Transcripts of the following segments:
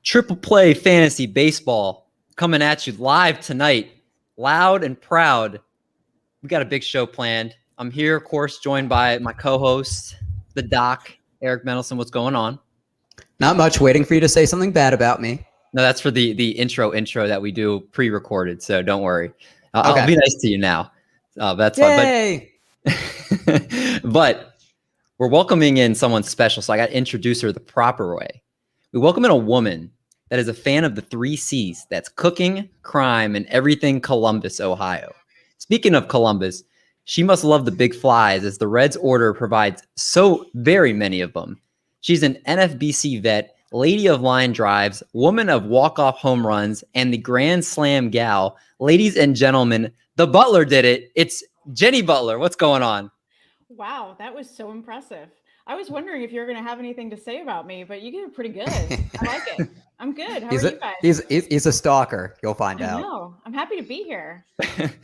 Triple Play Fantasy Baseball coming at you live tonight, loud and proud. We got a big show planned. I'm here, of course, joined by my co-host, the Doc, Eric Mendelson. What's going on? Not much. Waiting for you to say something bad about me. No, that's for the intro that we do pre-recorded, so don't worry. Okay. I'll be nice to you now. That's Yay! fun. But we're welcoming in someone special, so I got to introduce her the proper way. We welcome in a woman that is a fan of the 3 C's. That's cooking, crime, and everything Columbus, Ohio. Speaking of Columbus, she must love the big flies as the Reds order provides so very many of them. She's an NFBC vet, lady of line drives, woman of walk-off home runs, and the Grand Slam gal. Ladies and gentlemen, the Butler did it. It's Jenny Butler. What's going on? Wow, that was so impressive. I was wondering if you were going to have anything to say about me, but you did it pretty good. I like it. I'm good. How are you guys? He's a stalker. You'll find out. No, I'm happy to be here.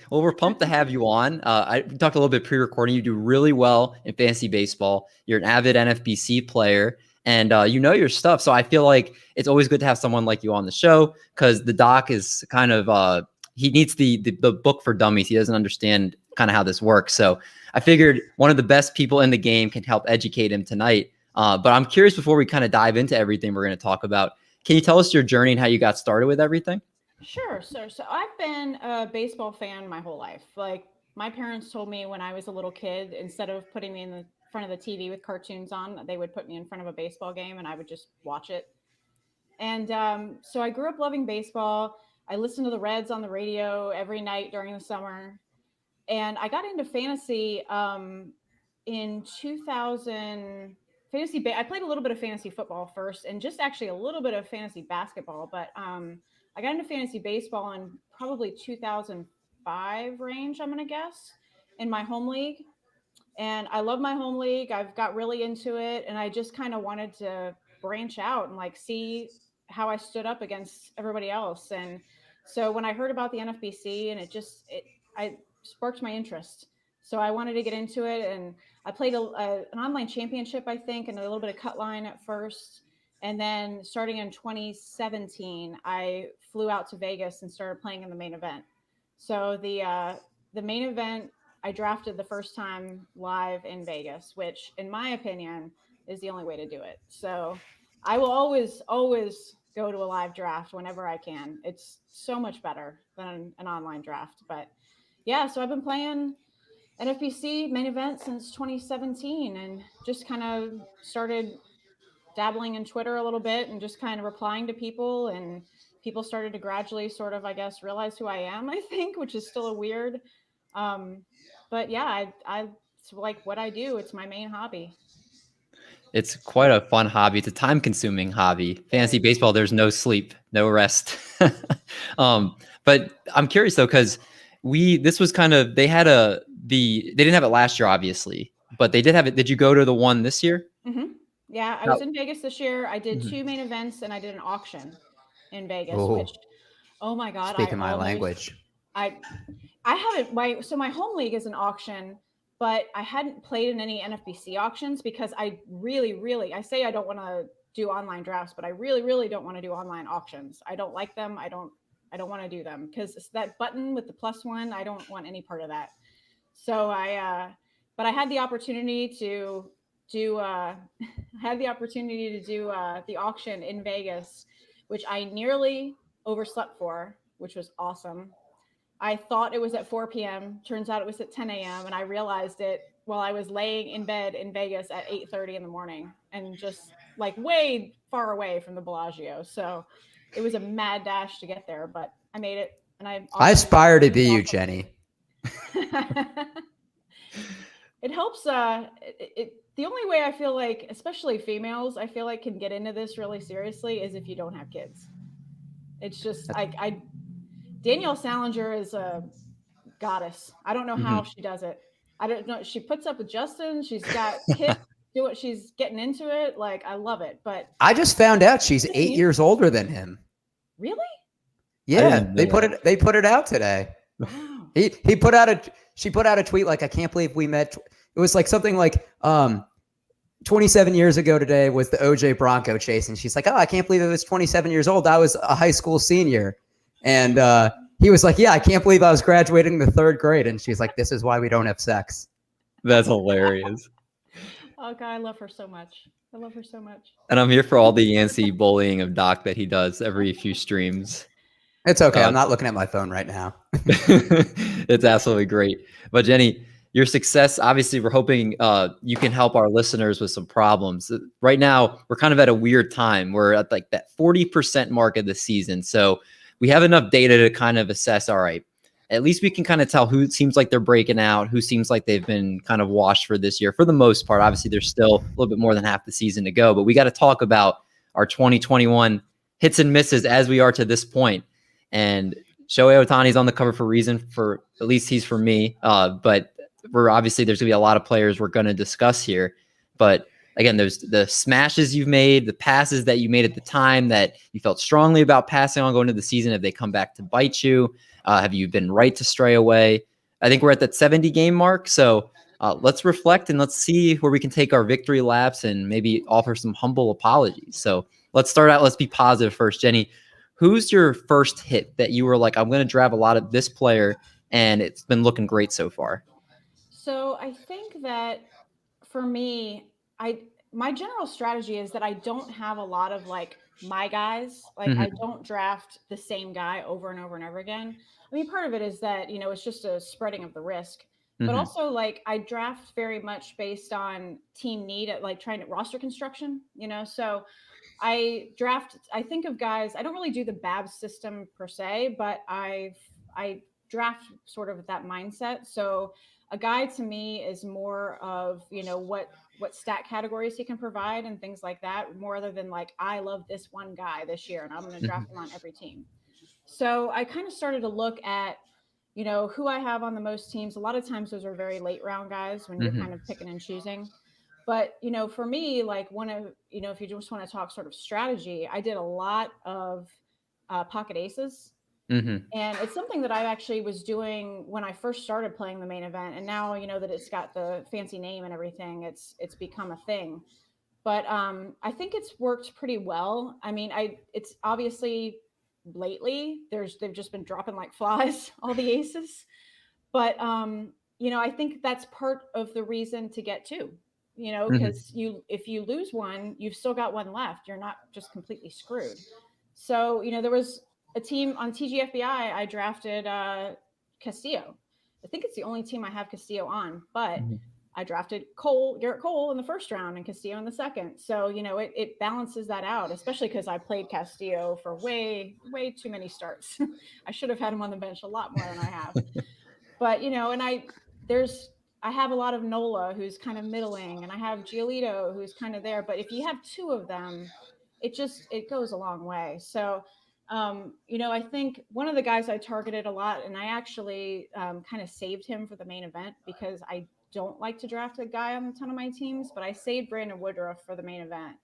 Well, we're pumped to have you on. I talked a little bit pre-recording. You do really well in fantasy baseball. You're an avid NFBC player, and you know your stuff. So I feel like it's always good to have someone like you on the show because the Doc is kind of he needs the book for dummies. He doesn't understand kind of how this works. So I figured one of the best people in the game can help educate him tonight. But I'm curious, before we kind of dive into everything we're going to talk about, can you tell us your journey and how you got started with everything? Sure. So I've been a baseball fan my whole life. Like my parents told me when I was a little kid, instead of putting me in the front of the TV with cartoons on, they would put me in front of a baseball game and I would just watch it. And so I grew up loving baseball. I listened to the Reds on the radio every night during the summer. And I got into fantasy in 2000. I played a little bit of fantasy football first, and just actually a little bit of fantasy basketball. But I got into fantasy baseball in probably 2005 range, I'm going to guess, in my home league. And I love my home league. I've got really into it, and I just kind of wanted to branch out and like see how I stood up against everybody else. And so when I heard about the NFBC, and I sparked my interest. So I wanted to get into it, and I played an online championship, I think, and a little bit of cut line at first. And then starting in 2017, I flew out to Vegas and started playing in the main event. So the main event, I drafted the first time live in Vegas, which in my opinion is the only way to do it. So I will always go to a live draft whenever I can. It's so much better than an online draft. But yeah, so I've been playing NFBC main event since 2017 and just kind of started dabbling in Twitter a little bit and just kind of replying to people, and people started to gradually sort of, I guess, realize who I am, I think, which is still a weird. But yeah, it's like what I do. It's my main hobby. It's quite a fun hobby. It's a time-consuming hobby. Fantasy baseball, there's no sleep, no rest. But I'm curious though, because this was kind of, they didn't have it last year, obviously, but they did have it. Did you go to the one this year? Mm-hmm. Yeah, I was in Vegas this year. I did 2 main events and I did an auction in Vegas, which, oh my God. Speaking my language. I haven't, so my home league is an auction, but I hadn't played in any NFBC auctions because I really, I say I don't want to do online drafts, but I really don't want to do online auctions. I don't like them. I don't want to do them because it's that button with the +1. I don't want any part of that. So but I had the opportunity to do the auction in Vegas, which I nearly overslept for, which was awesome. I thought it was at 4 p.m. Turns out it was at 10 a.m. And I realized it while I was laying in bed in Vegas at 8:30 in the morning and just like way far away from the Bellagio. So it was a mad dash to get there, but I made it. And I aspire to be you, Jenny. It helps. The only way I feel like, especially females, I feel like can get into this really seriously is if you don't have kids. It's just Danielle Salinger is a goddess. I don't know how she does it. I don't know. She puts up with Justin. She's got kids. She's getting into it. Like, I love it. But I just found out she's 8 years older than him. Really? Yeah, they put it out today. Wow. She put out a tweet like, I can't believe we met. It was like something like 27 years ago today was the OJ Bronco chase. And she's like, oh, I can't believe it was 27 years old. I was a high school senior. And he was like, yeah, I can't believe I was graduating the 3rd grade. And she's like, this is why we don't have sex. That's hilarious. Oh, God, I love her so much. I love her so much. And I'm here for all the Yancey bullying of Doc that he does every few streams. It's okay. I'm not looking at my phone right now. It's absolutely great. But Jenny, your success, obviously, we're hoping you can help our listeners with some problems. Right now, we're kind of at a weird time. We're at like that 40% mark of the season. So we have enough data to kind of assess, all right, at least we can kind of tell who seems like they're breaking out, who seems like they've been kind of washed for this year. For the most part, obviously, there's still a little bit more than half the season to go. But we got to talk about our 2021 hits and misses as we are to this point. And Shohei Ohtani's on the cover for a reason, for at least he's for me. But we're obviously there's gonna be a lot of players we're gonna discuss here. But again, there's the smashes you've made, the passes that you made at the time that you felt strongly about passing on going into the season. Have they come back to bite you? Have you been right to stray away? I think we're at that 70 game mark. So let's reflect and let's see where we can take our victory laps and maybe offer some humble apologies. So let's start out. Let's be positive first. Jenny, who's your first hit that you were like, I'm going to draft a lot of this player and it's been looking great so far? So I think that for me, my general strategy is that I don't have a lot of like my guys. Like I don't draft the same guy over and over and over again. I mean, part of it is that, it's just a spreading of the risk. But also like I draft very much based on team need at like trying to roster construction, so I think of guys, I don't really do the BAB system per se, but I draft sort of with that mindset. So a guy to me is more of, what stat categories he can provide and things like that, more other than like, I love this one guy this year and I'm going to draft him on every team. So I kind of started to look at, who I have on the most teams. A lot of times those are very late round guys when you're kind of picking and choosing. But, for me, like one of, if you just want to talk sort of strategy, I did a lot of pocket aces. And it's something that I actually was doing when I first started playing the main event. And now, that it's got the fancy name and everything, it's become a thing. But I think it's worked pretty well. I mean, it's obviously lately they've just been dropping like flies, all the aces. But, I think that's part of the reason to get two, because if you lose one, you've still got one left. You're not just completely screwed. So, there was a team on TGFBI, I drafted Castillo. I think it's the only team I have Castillo on, but I drafted Garrett Cole in the first round and Castillo in the second. So, it balances that out, especially because I played Castillo for way, way too many starts. I should have had him on the bench a lot more than I have. But, and I have a lot of Nola who's kind of middling, and I have Giolito who's kind of there. But if you have two of them, it goes a long way. So, I think one of the guys I targeted a lot, and I actually kind of saved him for the main event because I don't like to draft a guy on a ton of my teams, but I saved Brandon Woodruff for the main event.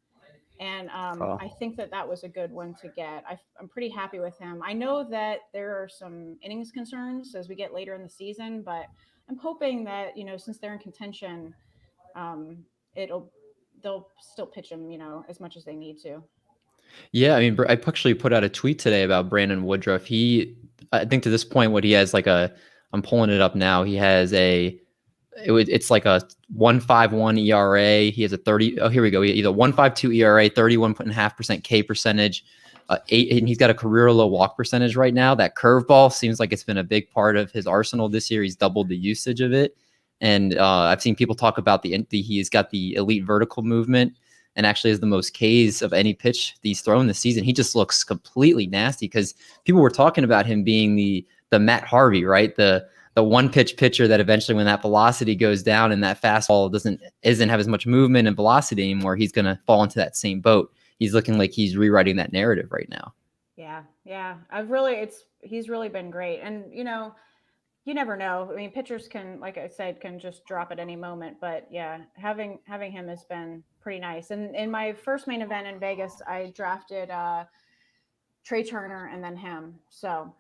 And I think that was a good one to get. I'm pretty happy with him. I know that there are some innings concerns as we get later in the season, but I'm hoping that, since they're in contention, they'll still pitch him, as much as they need to. Yeah, I mean, I actually put out a tweet today about Brandon Woodruff. I think to this point, what he has I'm pulling it up now. He has it's like a 1.51 ERA. He has a 30. Oh, here we go. He's a 1.52 ERA, 31.5% K percentage, and he's got a career low walk percentage right now. That curveball seems like it's been a big part of his arsenal this year. He's doubled the usage of it, and I've seen people talk about he's got the elite vertical movement, and actually has the most Ks of any pitch he's thrown this season. He just looks completely nasty because people were talking about him being the Matt Harvey, right? The one pitch pitcher that eventually, when that velocity goes down and that fastball isn't have as much movement and velocity anymore, he's going to fall into that same boat. He's looking like he's rewriting that narrative right now. Yeah. He's really been great. And, you never know. I mean, pitchers can, like I said, can just drop at any moment. But yeah, having him has been pretty nice. And in my first main event in Vegas, I drafted Trey Turner and then him. So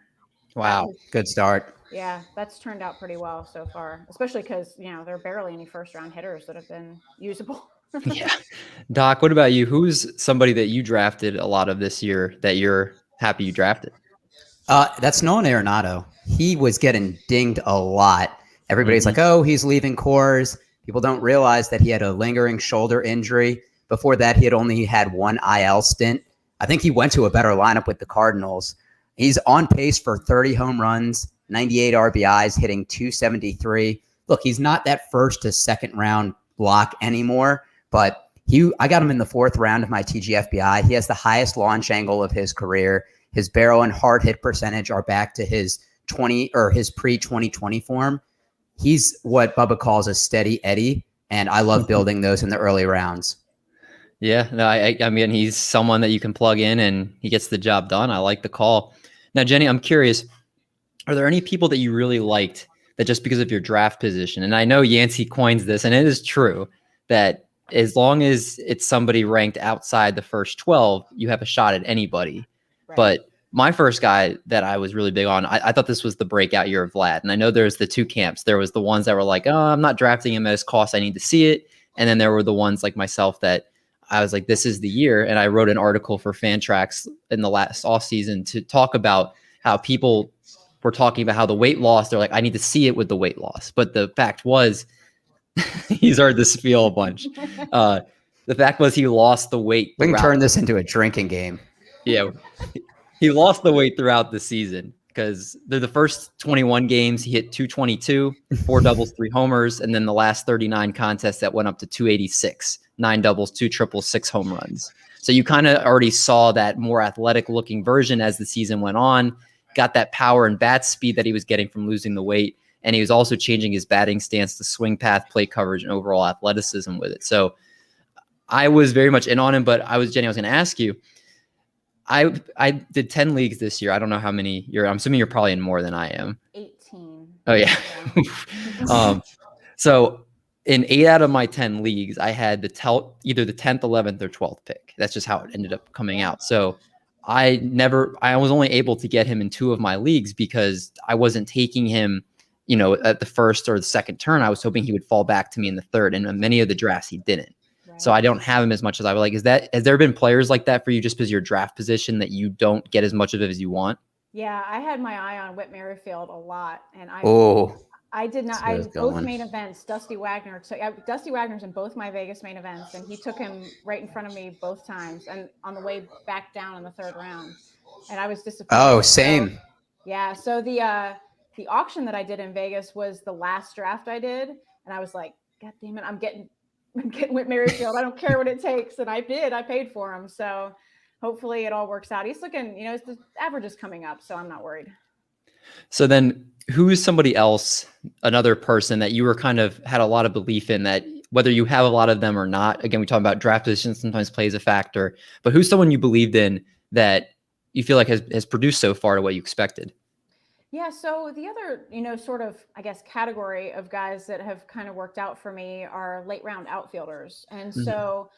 wow, good start. Yeah, that's turned out pretty well so far, especially because, there are barely any first round hitters that have been usable. Yeah. Doc, what about you? Who's somebody that you drafted a lot of this year that you're happy you drafted? That's Nolan Arenado. He was getting dinged a lot. Everybody's like, oh, he's leaving Coors. People don't realize that he had a lingering shoulder injury. Before that, he had only had one IL stint. I think he went to a better lineup with the Cardinals. He's on pace for 30 home runs, 98 RBIs, hitting 273. Look, he's not that first to second round block anymore, but I got him in the 4th round of my TGFBI. He has the highest launch angle of his career. His barrel and hard hit percentage are back to his pre-2020 form. He's what Bubba calls a steady Eddie, and I love building those in the early rounds. Yeah, no, I mean, he's someone that you can plug in and he gets the job done. I like the call. Now, Jenny, I'm curious, are there any people that you really liked that just because of your draft position? And I know Yancey coins this, and it is true that as long as it's somebody ranked outside the first 12, you have a shot at anybody. Right. But my first guy that I was really big on, I thought this was the breakout year of Vlad. And I know there's the two camps. There was the ones that were like, oh, I'm not drafting him at his cost. I need to see it. And then there were the ones like myself that I was like, this is the year. And I wrote an article for Fantrax in the last offseason to talk about how people were talking about how the weight loss, they're like, I need to see it with the weight loss. But the fact was, he's heard this spiel a bunch. The fact was he lost the weight. We can turn this into a drinking game. Yeah. He lost the weight throughout the season because they're the first 21 games. He hit 222, 4 doubles, 3 homers. And then the last 39 contests that went up to 286, 9 doubles, 2 triples, 6 home runs. So you kind of already saw that more athletic looking version as the season went on, got that power and bat speed that he was getting from losing the weight. And he was also changing his batting stance, the swing path, plate coverage, and overall athleticism with it. So I was very much in on him, but Jenny, I was going to ask you, I did 10 leagues this year. I don't know how many I'm assuming you're probably in more than I am. 18. Oh yeah. So in 8 out of my 10 leagues, I had either the 10th, 11th, or 12th pick. That's just how it ended up coming out. So I was only able to get him in 2 of my leagues because I wasn't taking him, at the first or the second turn. I was hoping he would fall back to me in the 3rd. And in many of the drafts, he didn't. So I don't have him as much as I would like. Has there been players like that for you just because your draft position that you don't get as much of it as you want? Yeah, I had my eye on Whit Merrifield a lot. And I did not. Both main events, Dusty Wagner. So Dusty Wagner's in both my Vegas main events, and he took him right in front of me both times, and on the way back down in the 3rd round. And I was disappointed. Oh, same. So, yeah. So the auction that I did in Vegas was the last draft I did, and I was like, God damn it, I'm getting Whit Merrifield. I don't care what it takes. And I did. I paid for him. So hopefully it all works out. He's looking, the average is coming up, so I'm not worried. So then who is somebody else, another person that you were kind of had a lot of belief in that whether you have a lot of them or not, again, we talk about draft position sometimes plays a factor, but who's someone you believed in that you feel like has produced so far to what you expected? Yeah. So the other, sort of, I guess, category of guys that have kind of worked out for me are late round outfielders. And so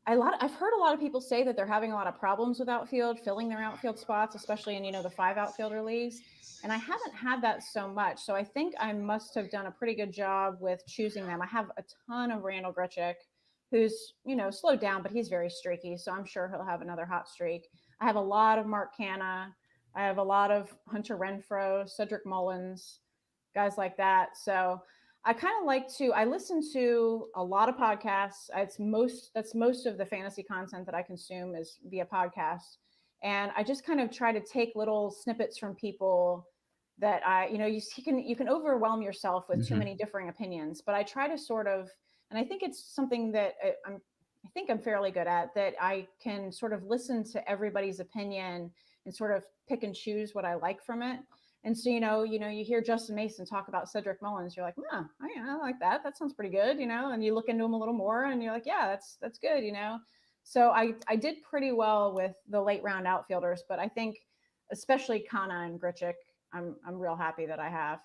I've heard a lot of people say that they're having a lot of problems with outfield, filling their outfield spots, especially in, the 5 outfielder leagues. And I haven't had that so much. So I think I must have done a pretty good job with choosing them. I have a ton of Randall Grichuk, who's, slowed down, but he's very streaky. So I'm sure he'll have another hot streak. I have a lot of Mark Canha. I have a lot of Hunter Renfroe, Cedric Mullins, guys like that. So I kind of I listen to a lot of podcasts. That's most of the fantasy content that I consume is via podcast. And I just kind of try to take little snippets from people that you can overwhelm yourself with too many differing opinions, but I try to sort of, and I think it's something that I'm fairly good at, that I can sort of listen to everybody's opinion and sort of pick and choose what I like from it. And so, you hear Justin Mason talk about Cedric Mullins, you're like, I like that. That sounds pretty good, and you look into him a little more and you're like, yeah, that's good, So I did pretty well with the late round outfielders, but I think especially Canha and Grichuk, I'm real happy that I have.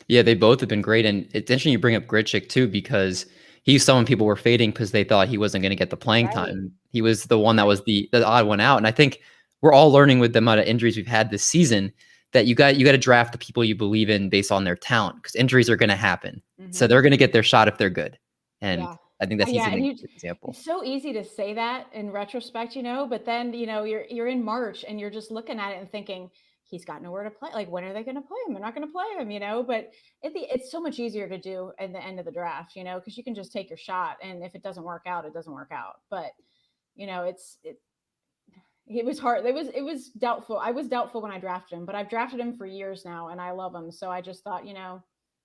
Yeah, they both have been great. And it's interesting you bring up Grichuk too, because he's someone people were fading because they thought he wasn't going to get the playing time. He was the one that was the odd one out. And I think we're all learning with the amount of injuries we've had this season that you got to draft the people you believe in based on their talent, because injuries are going to happen. So they're going to get their shot if they're good. And I think that's he's Yeah, an and example. it's so easy to say that in retrospect, but then, you're in March and you're just looking at it and thinking, he's got nowhere to play. Like, when are they going to play him? They're not going to play him. But it's so much easier to do at the end of the draft, because you can just take your shot. And if it doesn't work out, it doesn't work out. But, it was hard. It was doubtful. I was doubtful when I drafted him, but I've drafted him for years now and I love him. So I just thought,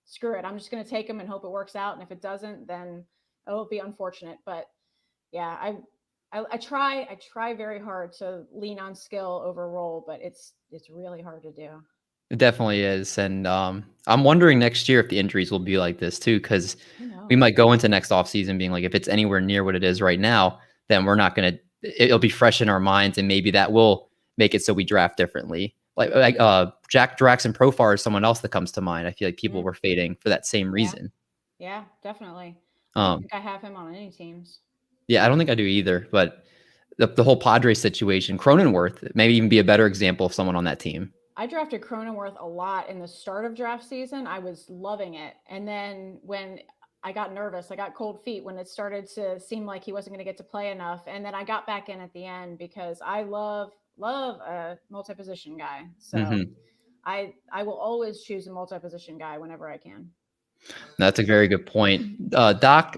screw it. I'm just going to take him and hope it works out. And if it doesn't, then it'll be unfortunate. But yeah, I try very hard to lean on skill over role, but it's really hard to do. It definitely is. And I'm wondering next year if the injuries will be like this too, because Who we knows? might go into next offseason being like, if it's anywhere near what it is right now, then we're not going to, it'll be fresh in our minds. And maybe that will make it so we draft differently. Like Jack Drax and Profar is someone else that comes to mind. I feel like people were fading for that same Yeah, reason. yeah, definitely. I don't Um, think I have him on any teams. yeah, I don't think I do either. But the whole Padres situation, Cronenworth, maybe even be a better example of someone on that team. I drafted Cronenworth a lot in the start of draft season. I was loving it. And then when I got nervous, I got cold feet when it started to seem like he wasn't going to get to play enough. And then I got back in at the end because I love a multi-position guy. So Mm-hmm. I will always choose a multi-position guy whenever I can. That's a very good point. Doc,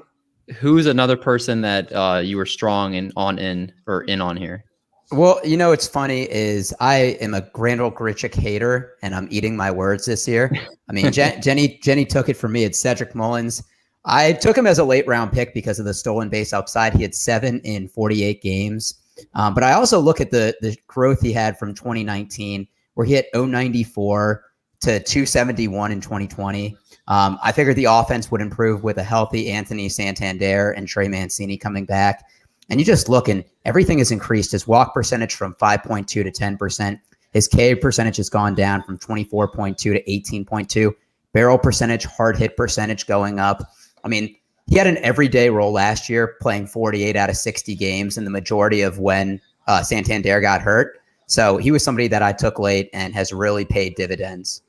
who's another person that you were strong in on here? Well, what's funny is I am a Grand Old Gritchick hater, and I'm eating my words this year. I mean, Jenny took it from me. It's Cedric Mullins. I took him as a late round pick because of the stolen base upside. He had 7 in 48 games. But I also look at the growth he had from 2019, where he hit 094 to 271 in 2020. I figured the offense would improve with a healthy Anthony Santander and Trey Mancini coming back. And you just look, and everything has increased. His walk percentage from 5.2 to 10%. His K percentage has gone down from 24.2 to 18.2. Barrel percentage, hard hit percentage going up. I mean, he had an everyday role last year, playing 48 out of 60 games, and the majority of when Santander got hurt. So he was somebody that I took late and has really paid dividends.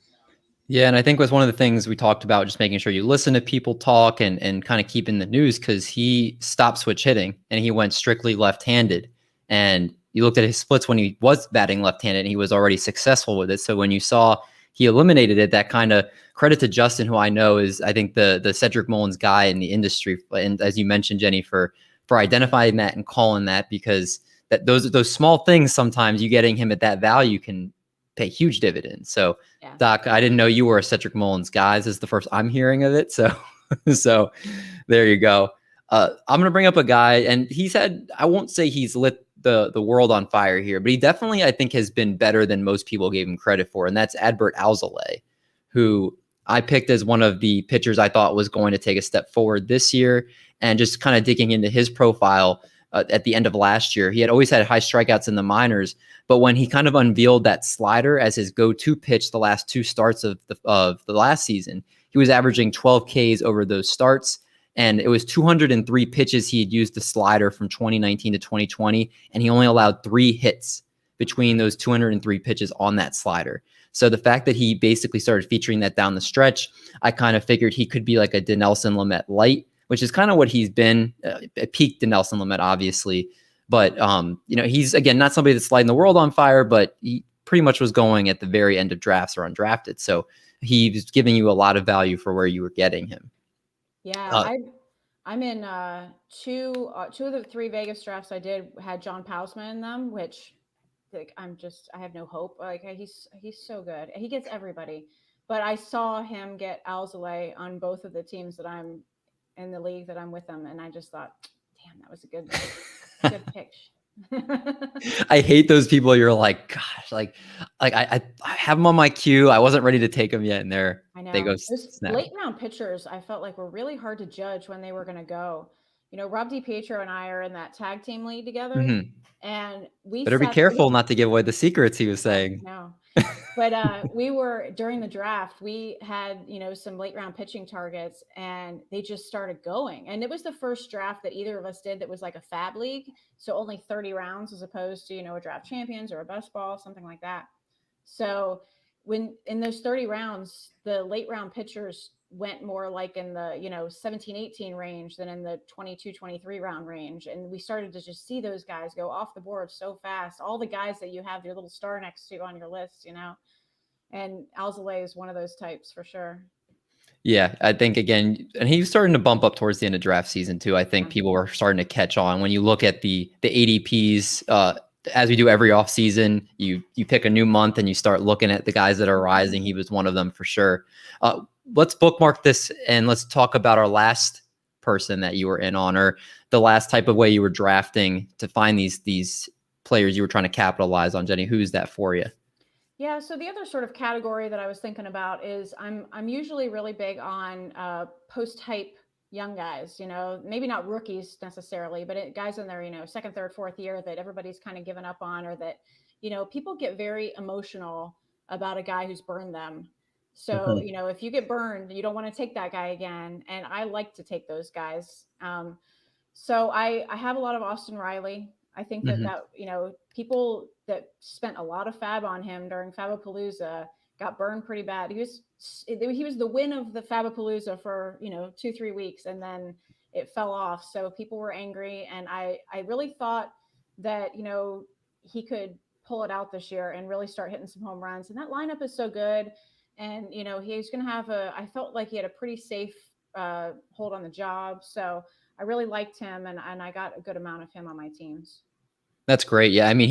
Yeah, and I think was one of the things we talked about, just making sure you listen to people talk and kind of keep in the news, because he stopped switch hitting and he went strictly left-handed. And you looked at his splits when he was batting left-handed and he was already successful with it. So when you saw he eliminated it, that kind of credit to Justin, who I know is, I think, the Cedric Mullins guy in the industry. And as you mentioned, Jenny, for identifying that and calling that, because that those small things, sometimes you getting him at that value can pay huge dividends. So Yeah. Doc, I didn't know you were a Cedric Mullins guy. This is the first I'm hearing of it. So so there you go. I'm gonna bring up a guy, and he's had, I won't say he's lit the world on fire here, but he definitely, I think, has been better than most people gave him credit for, and that's Adbert Alzolay, who I picked as one of the pitchers I thought was going to take a step forward this year. And just kind of digging into his profile at the end of last year, he had always had high strikeouts in the minors, but when he kind of unveiled that slider as his go-to pitch the last 2 starts of the last season, he was averaging 12 Ks over those starts. And it was 203 pitches he had used the slider from 2019 to 2020, and he only allowed 3 hits between those 203 pitches on that slider. So the fact that he basically started featuring that down the stretch, I kind of figured he could be like a Dinelson Lamet light, which is kind of what he's been, peak Dinelson Lamet, obviously. But, he's, again, not somebody that's lighting the world on fire, but he pretty much was going at the very end of drafts or undrafted. So he was giving you a lot of value for where you were getting him. Yeah, I'm in two of the 3 Vegas drafts I did had John Pausman in them, which like I have no hope. Like he's so good. He gets everybody. But I saw him get Alzolay on both of the teams that I'm in the league that I'm with him, and I just thought, damn, that was a good pitch. I hate those people. You're like, gosh, like I have them on my queue. I wasn't ready to take them yet, and I know. they go Those snap. late round pitchers, I felt like were really hard to judge when they were going to go. Rob DiPietro and I are in that tag team league together, Mm-hmm. and we Better be careful not to give away the secrets he was saying. No. But we were during the draft, we had, some late round pitching targets, and they just started going. And it was the first draft that either of us did that was like a fab league. So only 30 rounds as opposed to, a draft champions or a best ball, something like that. So when in those 30 rounds, the late round pitchers went more like in the 17-18 range than in the 22-23 round range, and we started to just see those guys go off the board so fast, all the guys that you have your little star next to on your list, and Alzolay is one of those types for sure. Yeah, I think again, and he was starting to bump up towards the end of draft season too. I think people were starting to catch on when you look at the ADPs. As we do every offseason, you pick a new month and you start looking at the guys that are rising. He was one of them for sure. Let's bookmark this and let's talk about our last person that you were in on, or the last type of way you were drafting to find these players you were trying to capitalize on. Jenny, who's that for you? Yeah, so the other sort of category that I was thinking about is I'm usually really big on post-hype young guys, maybe not rookies necessarily, but guys in their, second, third, fourth year that everybody's kind of given up on, or that, people get very emotional about a guy who's burned them. So, if you get burned, you don't want to take that guy again. And I like to take those guys. So I have a lot of Austin Riley. I think that people that spent a lot of fab on him during Fabapalooza got burned pretty bad. He was the win of the Fabapalooza for 2-3 weeks, and then it fell off. So people were angry, and I really thought that he could pull it out this year and really start hitting some home runs. And that lineup is so good, and he's going to have I felt like he had a pretty safe hold on the job. So I really liked him, and I got a good amount of him on my teams. That's great. Yeah, I mean,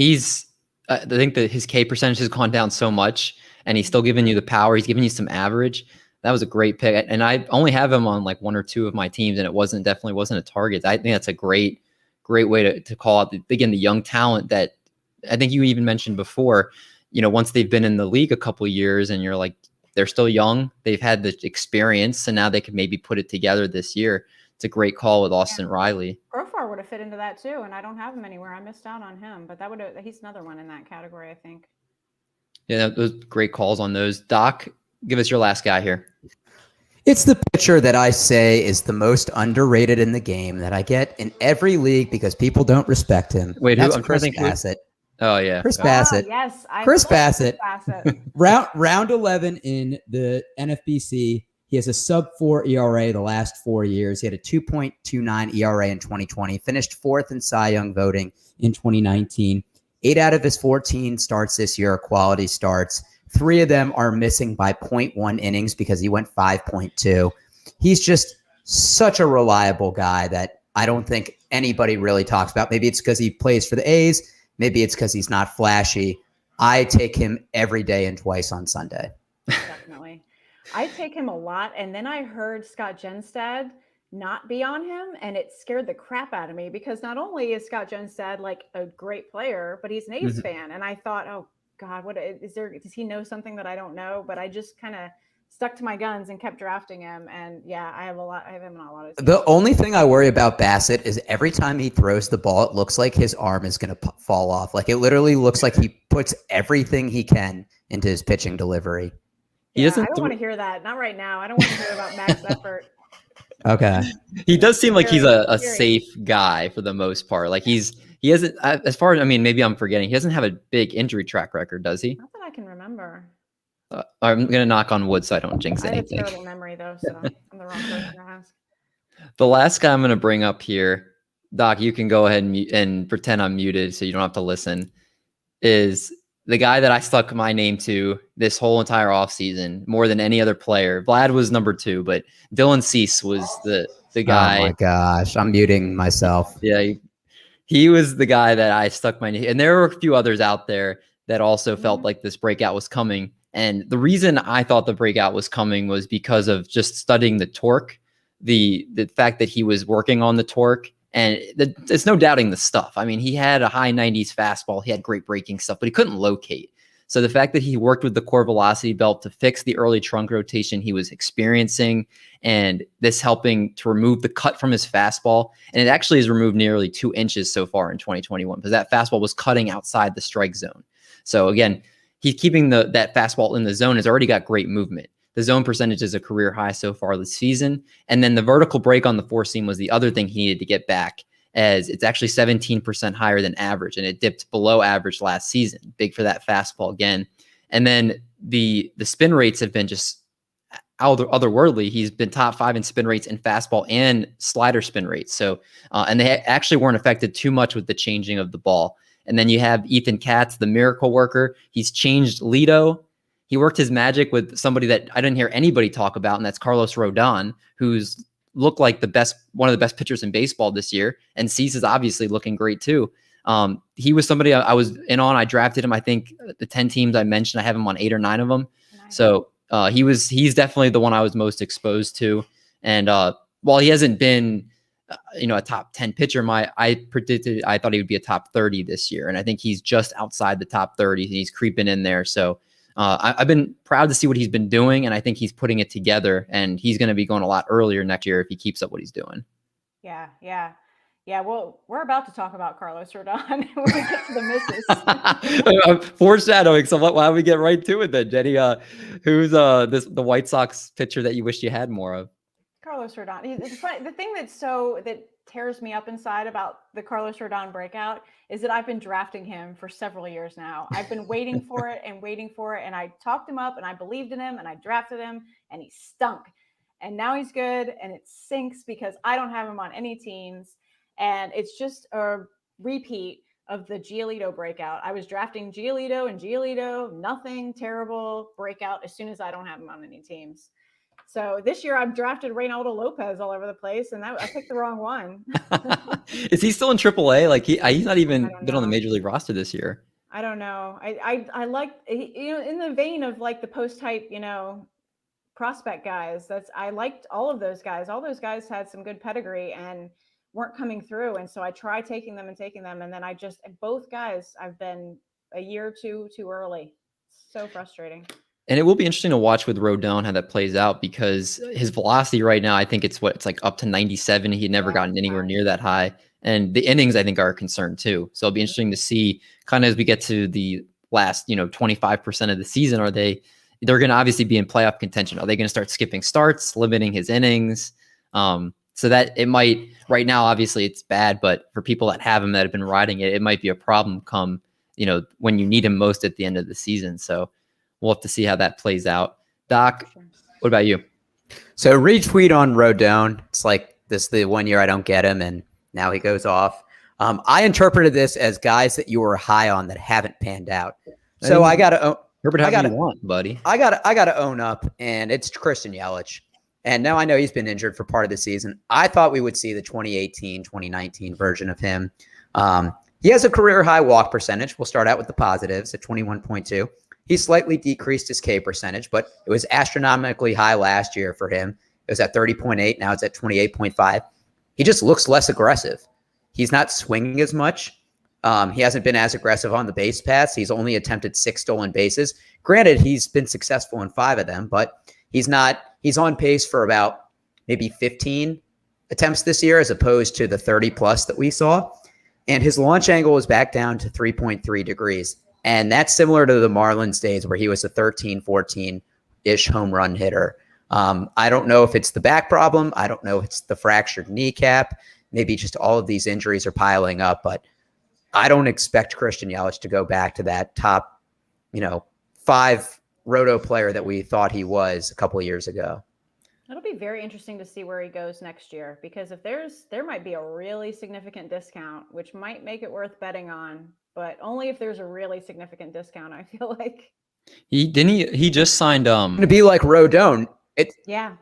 I think that his K percentage has gone down so much, and he's still giving you the power. He's giving you some average. That was a great pick, and I only have him on like one or two of my teams, and it definitely wasn't a target. I think that's a great way to call out the young talent that I think you even mentioned before. Once they've been in the league a couple of years, and you're like, they're still young, they've had the experience, and now they could maybe put it together this year. It's a great call with Austin Riley. Profar would have fit into that too, and I don't have him anywhere. I missed out on him, but he's another one in that category, I think. Yeah, those great calls on those. Doc, give us your last guy here. It's the pitcher that I say is the most underrated in the game that I get in every league because people don't respect him. Wait, that's who? Chris Bassett. Oh yeah, Chris Bassett. Yes, Chris Bassett. Bassett. round 11 in the NFBC. He has a sub-4 ERA the last 4 years. He had a 2.29 ERA in 2020. Finished fourth in Cy Young voting in 2019. 8 out of his 14 starts this year are quality starts. 3 of them are missing by 0.1 innings because he went 5.2. He's just such a reliable guy that I don't think anybody really talks about. Maybe it's because he plays for the A's. Maybe it's because he's not flashy. I take him every day and twice on Sunday. Definitely. I take him a lot. And then I heard Scott Genstad not be on him, and it scared the crap out of me because not only is Scott Genstad like a great player, but he's an A's fan. And I thought, oh God, does he know something that I don't know? But I just kind of stuck to my guns and kept drafting him. And yeah, I have him on a lot of teams. The only thing I worry about Bassett is every time he throws the ball, it looks like his arm is going to fall off. Like it literally looks like he puts everything he can into his pitching delivery. I don't want to hear that. Not right now. I don't want to hear about max effort. Okay. He does seem like he's a safe guy for the most part. Like he hasn't, as far as, I mean, maybe I'm forgetting, he doesn't have a big injury track record, does he? Not that I can remember. I'm going to knock on wood so I don't jinx anything. I have a terrible memory though, so I'm the wrong person to ask. The last guy I'm going to bring up here, Doc, you can go ahead and pretend I'm muted so you don't have to listen, is the guy that I stuck my name to this whole entire offseason more than any other player. Vlad was number 2, but Dylan Cease was the guy. Oh my gosh, I'm muting myself. Yeah, he was the guy that I stuck my name. And there were a few others out there that also felt like this breakout was coming. And the reason I thought the breakout was coming was because of just studying the torque, the fact that he was working on the torque. And there's no doubting the stuff. I mean, he had a high 90s fastball. He had great breaking stuff, but he couldn't locate. So the fact that he worked with the core velocity belt to fix the early trunk rotation he was experiencing, and this helping to remove the cut from his fastball. And it actually has removed nearly 2 inches so far in 2021 because that fastball was cutting outside the strike zone. So again, he's keeping that fastball in the zone. Has already got great movement. The zone percentage is a career high so far this season. And then the vertical break on the 4-seam was the other thing he needed to get back, as it's actually 17% higher than average, and it dipped below average last season. Big for that fastball again. And then the spin rates have been just otherworldly. He's been top 5 in spin rates in fastball and slider spin rates. So, and they actually weren't affected too much with the changing of the ball. And then you have Ethan Katz, the miracle worker. He's changed Lido. He worked his magic with somebody that I didn't hear anybody talk about, and that's Carlos Rodon, who's looked like one of the best pitchers in baseball this year. And Cease is obviously looking great too. He was somebody I was in on. I drafted him. I think the 10 teams I mentioned, I have him on 8 or 9 of them. Nice. So he's definitely the one I was most exposed to. And while he hasn't been, a top 10 pitcher, I thought he would be a top 30 this year. And I think he's just outside the top 30. He's creeping in there. So I've been proud to see what he's been doing, and I think he's putting it together, and he's going to be going a lot earlier next year if he keeps up what he's doing. Yeah. Well, we're about to talk about Carlos Rodon when we get to the misses. I'm foreshadowing, so why don't we get right to it then, Jenny? Who's the White Sox pitcher that you wish you had more of? Carlos Rodon. It's funny. The thing that tears me up inside about the Carlos Rodon breakout is that I've been drafting him for several years now. I've been waiting for it, and I talked him up, and I believed in him, and I drafted him, and he stunk. And now he's good, and it sinks because I don't have him on any teams, and it's just a repeat of the Giolito breakout. I was drafting Giolito, nothing, terrible breakout as soon as I don't have him on any teams. So this year I've drafted Reynaldo Lopez all over the place, and I picked the wrong one. Is he still in AAA? Like he's not even been on the major league roster this year. I don't know. I like, in the vein of like the post type, prospect guys. I liked all of those guys. All those guys had some good pedigree and weren't coming through, and so I tried taking them, and then both guys I've been a year or two too early. So frustrating. And it will be interesting to watch with Rodon how that plays out, because his velocity right now, I think it's like up to 97. He had never gotten anywhere near that high. And the innings, I think, are a concern too. So it'll be interesting to see kind of as we get to the last, 25% of the season, they're going to obviously be in playoff contention. Are they going to start skipping starts, limiting his innings? So that it might, right now, obviously it's bad, but for people that have him that have been riding it, it might be a problem come, when you need him most at the end of the season. So we'll have to see how that plays out. Doc, what about you? So retweet on Rodon. It's like this the 1 year I don't get him, and now he goes off. I interpreted this as guys that you were high on that haven't panned out. So I got to buddy. I got to own up, and it's Christian Yelich. And now I know he's been injured for part of the season. I thought we would see the 2018, 2019 version of him. He has a career high walk percentage. We'll start out with the positives at 21.2. He slightly decreased his K percentage, but it was astronomically high last year for him. It was at 30.8. Now it's at 28.5. He just looks less aggressive. He's not swinging as much. He hasn't been as aggressive on the base paths. He's only attempted 6 stolen bases. Granted, he's been successful in 5 of them, but he's on pace for about maybe 15 attempts this year as opposed to the 30 plus that we saw. And his launch angle is back down to 3.3 degrees. And that's similar to the Marlins days where he was a 13, 14-ish home run hitter. I don't know if it's the back problem. I don't know if it's the fractured kneecap. Maybe just all of these injuries are piling up. But I don't expect Christian Yelich to go back to that top, 5 roto player that we thought he was a couple of years ago. It'll be very interesting to see where he goes next year, because if there might be a really significant discount, which might make it worth betting on, but only if there's a really significant discount, I feel like. He just signed It's going to be like Rodon. Yeah.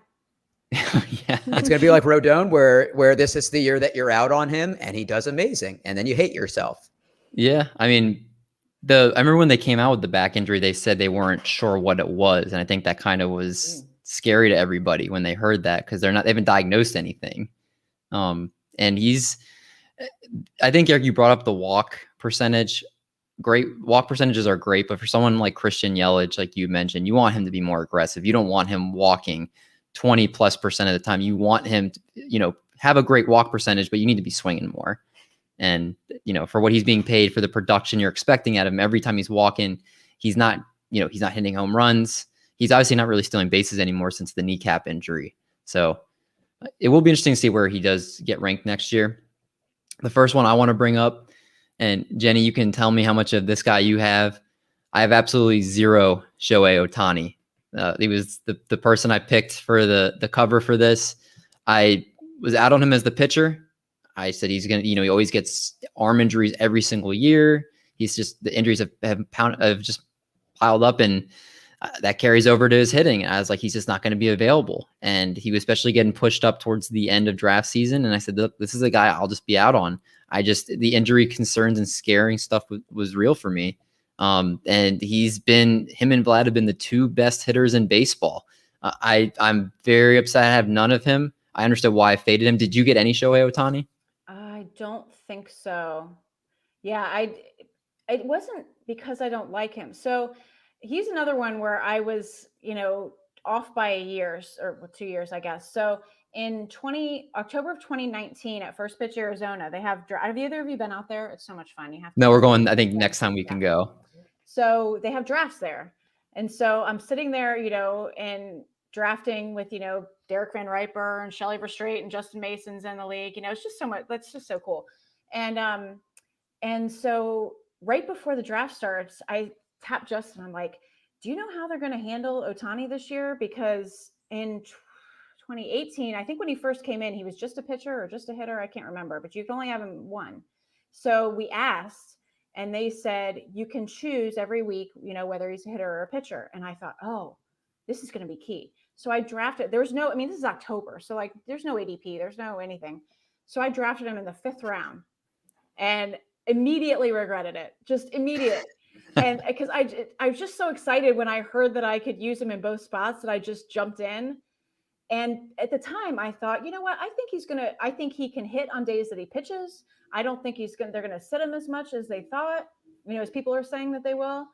Yeah. It's going to be like Rodon where this is the year that you're out on him and he does amazing and then you hate yourself. Yeah. I mean, I remember when they came out with the back injury, they said they weren't sure what it was. And I think that kind of was scary to everybody when they heard that, because they haven't diagnosed anything. And I think, Eric, you brought up the walk percentage. Great. Walk percentages are great, but for someone like Christian Yelich, like you mentioned, you want him to be more aggressive. You don't want him walking 20+% of the time. You want him to, have a great walk percentage, but you need to be swinging more. And, for what he's being paid for the production you're expecting out of him, every time he's walking, he's not hitting home runs. He's obviously not really stealing bases anymore since the kneecap injury. So it will be interesting to see where he does get ranked next year. The first one I want to bring up, and Jenny, you can tell me how much of this guy you have. I have absolutely zero Shohei Ohtani. He was the person I picked for the cover for this. I was out on him as the pitcher. I said he's going to, he always gets arm injuries every single year. He's just, the injuries have just piled up, and that carries over to his hitting. I was like, he's just not going to be available. And he was especially getting pushed up towards the end of draft season. And I said, look, this is a guy I'll just be out on. The injury concerns and scaring stuff was real for me. And him and Vlad have been the two best hitters in baseball. I'm very upset I have none of him. I understood why I faded him. Did you get any Shohei Ohtani? I don't think so. Yeah, it wasn't because I don't like him. So he's another one where I was, off by a year or 2 years, I guess. So in October of 2019 at First Pitch Arizona, they have either of you been out there? It's so much fun. You have to. No, we're going. I think next time we can go. So they have drafts there, and so I'm sitting there, and drafting with Derek Van Riper and Shelly Verstraete and Justin Mason's in the league. It's just so much. That's just so cool. And so right before the draft starts, I tap Justin. I'm like, do you know how they're going to handle Ohtani this year? Because in 2018, I think when he first came in, he was just a pitcher or just a hitter. I can't remember, but you can only have him one. So we asked, and they said, you can choose every week, whether he's a hitter or a pitcher. And I thought, oh, this is going to be key. So I drafted, this is October. So there's no ADP, there's no anything. So I drafted him in the 5th round and immediately regretted it. Just immediate. And because I was just so excited when I heard that I could use him in both spots that I just jumped in. And at the time I thought, you know what? I think he can hit on days that he pitches. I don't think they're going to sit him as much as they thought, as people are saying that they will.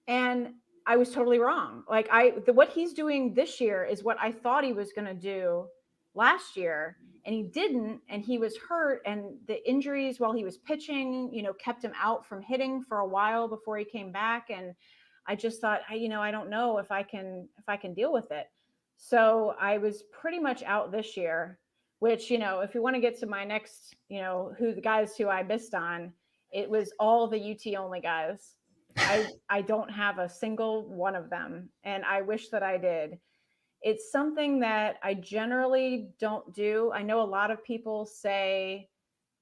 And I was totally wrong. What he's doing this year is what I thought he was going to do last year, and he didn't, and he was hurt, and the injuries while he was pitching, kept him out from hitting for a while before he came back. And I just thought, I don't know if I can deal with it. So I was pretty much out this year, which, if you want to get to my next, who I missed on, it was all the UT only guys. I don't have a single one of them, and I wish that I did. It's something that I generally don't do. I know a lot of people say,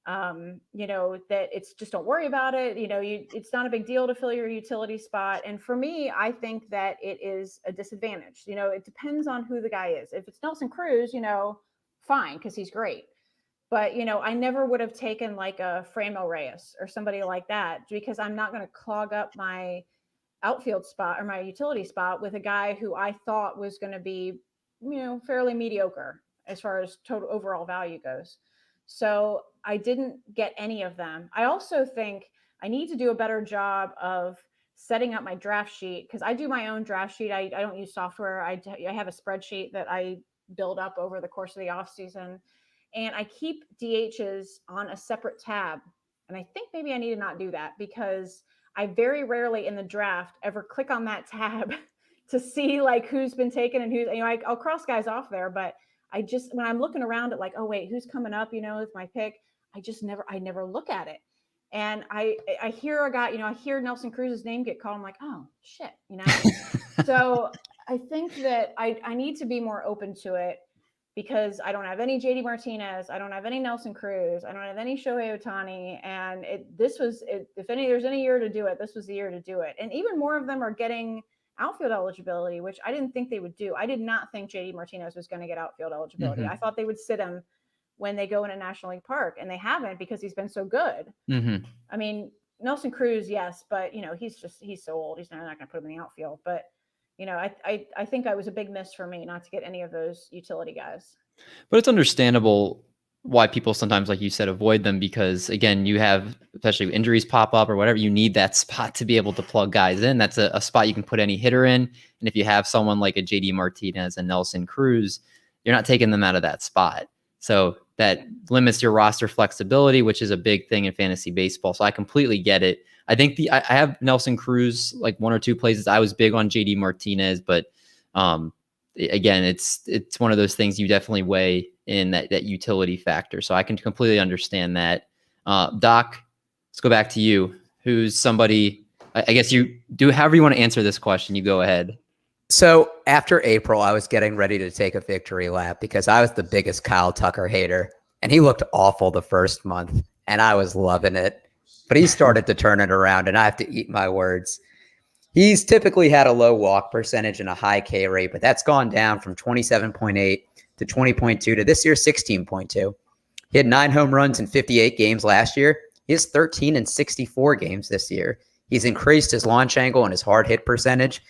that it's just don't worry about it. It's not a big deal to fill your utility spot. And for me, I think that it is a disadvantage. It depends on who the guy is. If it's Nelson Cruz, fine, because he's great. But, I never would have taken like a Franmil Reyes or somebody like that, because I'm not going to clog up my outfield spot or my utility spot with a guy who I thought was going to be, fairly mediocre as far as total overall value goes. So I didn't get any of them. I also think I need to do a better job of setting up my draft sheet, because I do my own draft sheet. I don't use software. I have a spreadsheet that I build up over the course of the off season. And I keep DHs on a separate tab. And I think maybe I need to not do that, because I very rarely in the draft ever click on that tab to see who's been taken and who's, I'll cross guys off there, but when I'm looking around at oh wait, who's coming up, with my pick, I never look at it. And I hear a guy, I hear Nelson Cruz's name get called. I'm like, oh shit, So I think that I need to be more open to it, because I don't have any JD Martinez. I don't have any Nelson Cruz. I don't have any Shohei Ohtani. And if there's any year to do it, this was the year to do it. And even more of them are getting outfield eligibility, which I didn't think they would do. I did not think JD Martinez was going to get outfield eligibility. Mm-hmm. I thought they would sit him when they go in a National League Park, and they haven't, because he's been so good. Mm-hmm. I mean, Nelson Cruz, yes, but he's so old. He's not going to put him in the outfield. But I think I was a big miss for me not to get any of those utility guys. But it's understandable why people sometimes, like you said, avoid them, because again, you have, especially injuries pop up or whatever, you need that spot to be able to plug guys in. That's a spot you can put any hitter in. And if you have someone like a JD Martinez and Nelson Cruz, you're not taking them out of that spot. So that limits your roster flexibility, which is a big thing in fantasy baseball. So I completely get it. I think I have Nelson Cruz like one or two places. I was big on JD Martinez, but again, it's one of those things you definitely weigh in that utility factor. So I can completely understand that. Doc, let's go back to you. Who's somebody, I guess you do, however you want to answer this question, you go ahead. So after April, I was getting ready to take a victory lap because I was the biggest Kyle Tucker hater, and he looked awful the first month, and I was loving it. But he started to turn it around, and I have to eat my words. He's typically had a low walk percentage and a high K rate, but that's gone down from 27.8 to 20.2 to this year 16.2. He had 9 home runs in 58 games last year. He has 13 in 64 games this year. He's increased his launch angle and his hard hit percentage.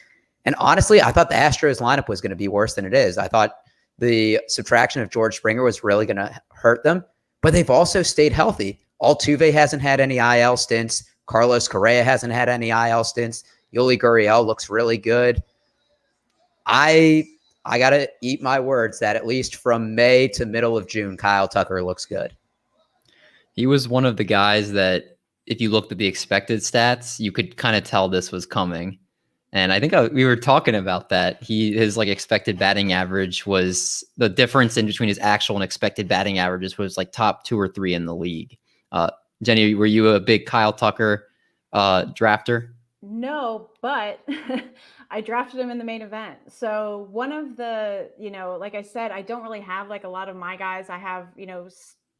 And honestly, I thought the Astros lineup was going to be worse than it is. I thought the subtraction of George Springer was really going to hurt them, but they've also stayed healthy. Altuve hasn't had any IL stints. Carlos Correa hasn't had any IL stints. Yuli Gurriel looks really good. I got to eat my words that at least from May to middle of June, Kyle Tucker looks good. He was one of the guys that if you looked at the expected stats, you could kind of tell this was coming. And I think we were talking about that. His like expected batting average was the difference in between his actual and expected batting averages was like top 2 or 3 in the league. Jenny, were you a big Kyle Tucker drafter? No, but I drafted him in the main event. So one of the, like I said, I don't really have like a lot of my guys. I have,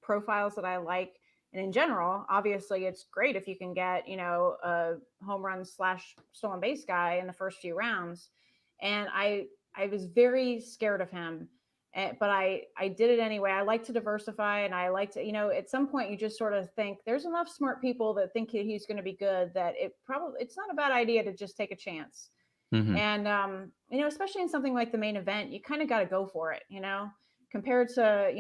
profiles that I like. And in general, obviously, it's great if you can get, a home run / stolen base guy in the first few rounds. And I was very scared of him, but I did it anyway. I like to diversify, and I like to, at some point you just sort of think there's enough smart people that think he's going to be good that it's not a bad idea to just take a chance. Mm-hmm. And, especially in something like the main event, you kind of got to go for it, compared to,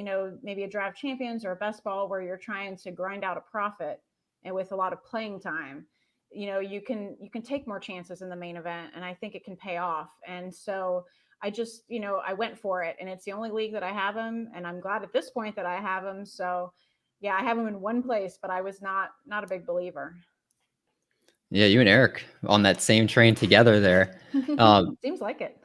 maybe a draft champions or a best ball where you're trying to grind out a profit and with a lot of playing time, you can take more chances in the main event, and I think it can pay off. And so I just, I went for it, and it's the only league that I have him, and I'm glad at this point that I have him. So yeah, I have him in one place, but I was not a big believer. Yeah, you and Eric on that same train together there. Seems like it.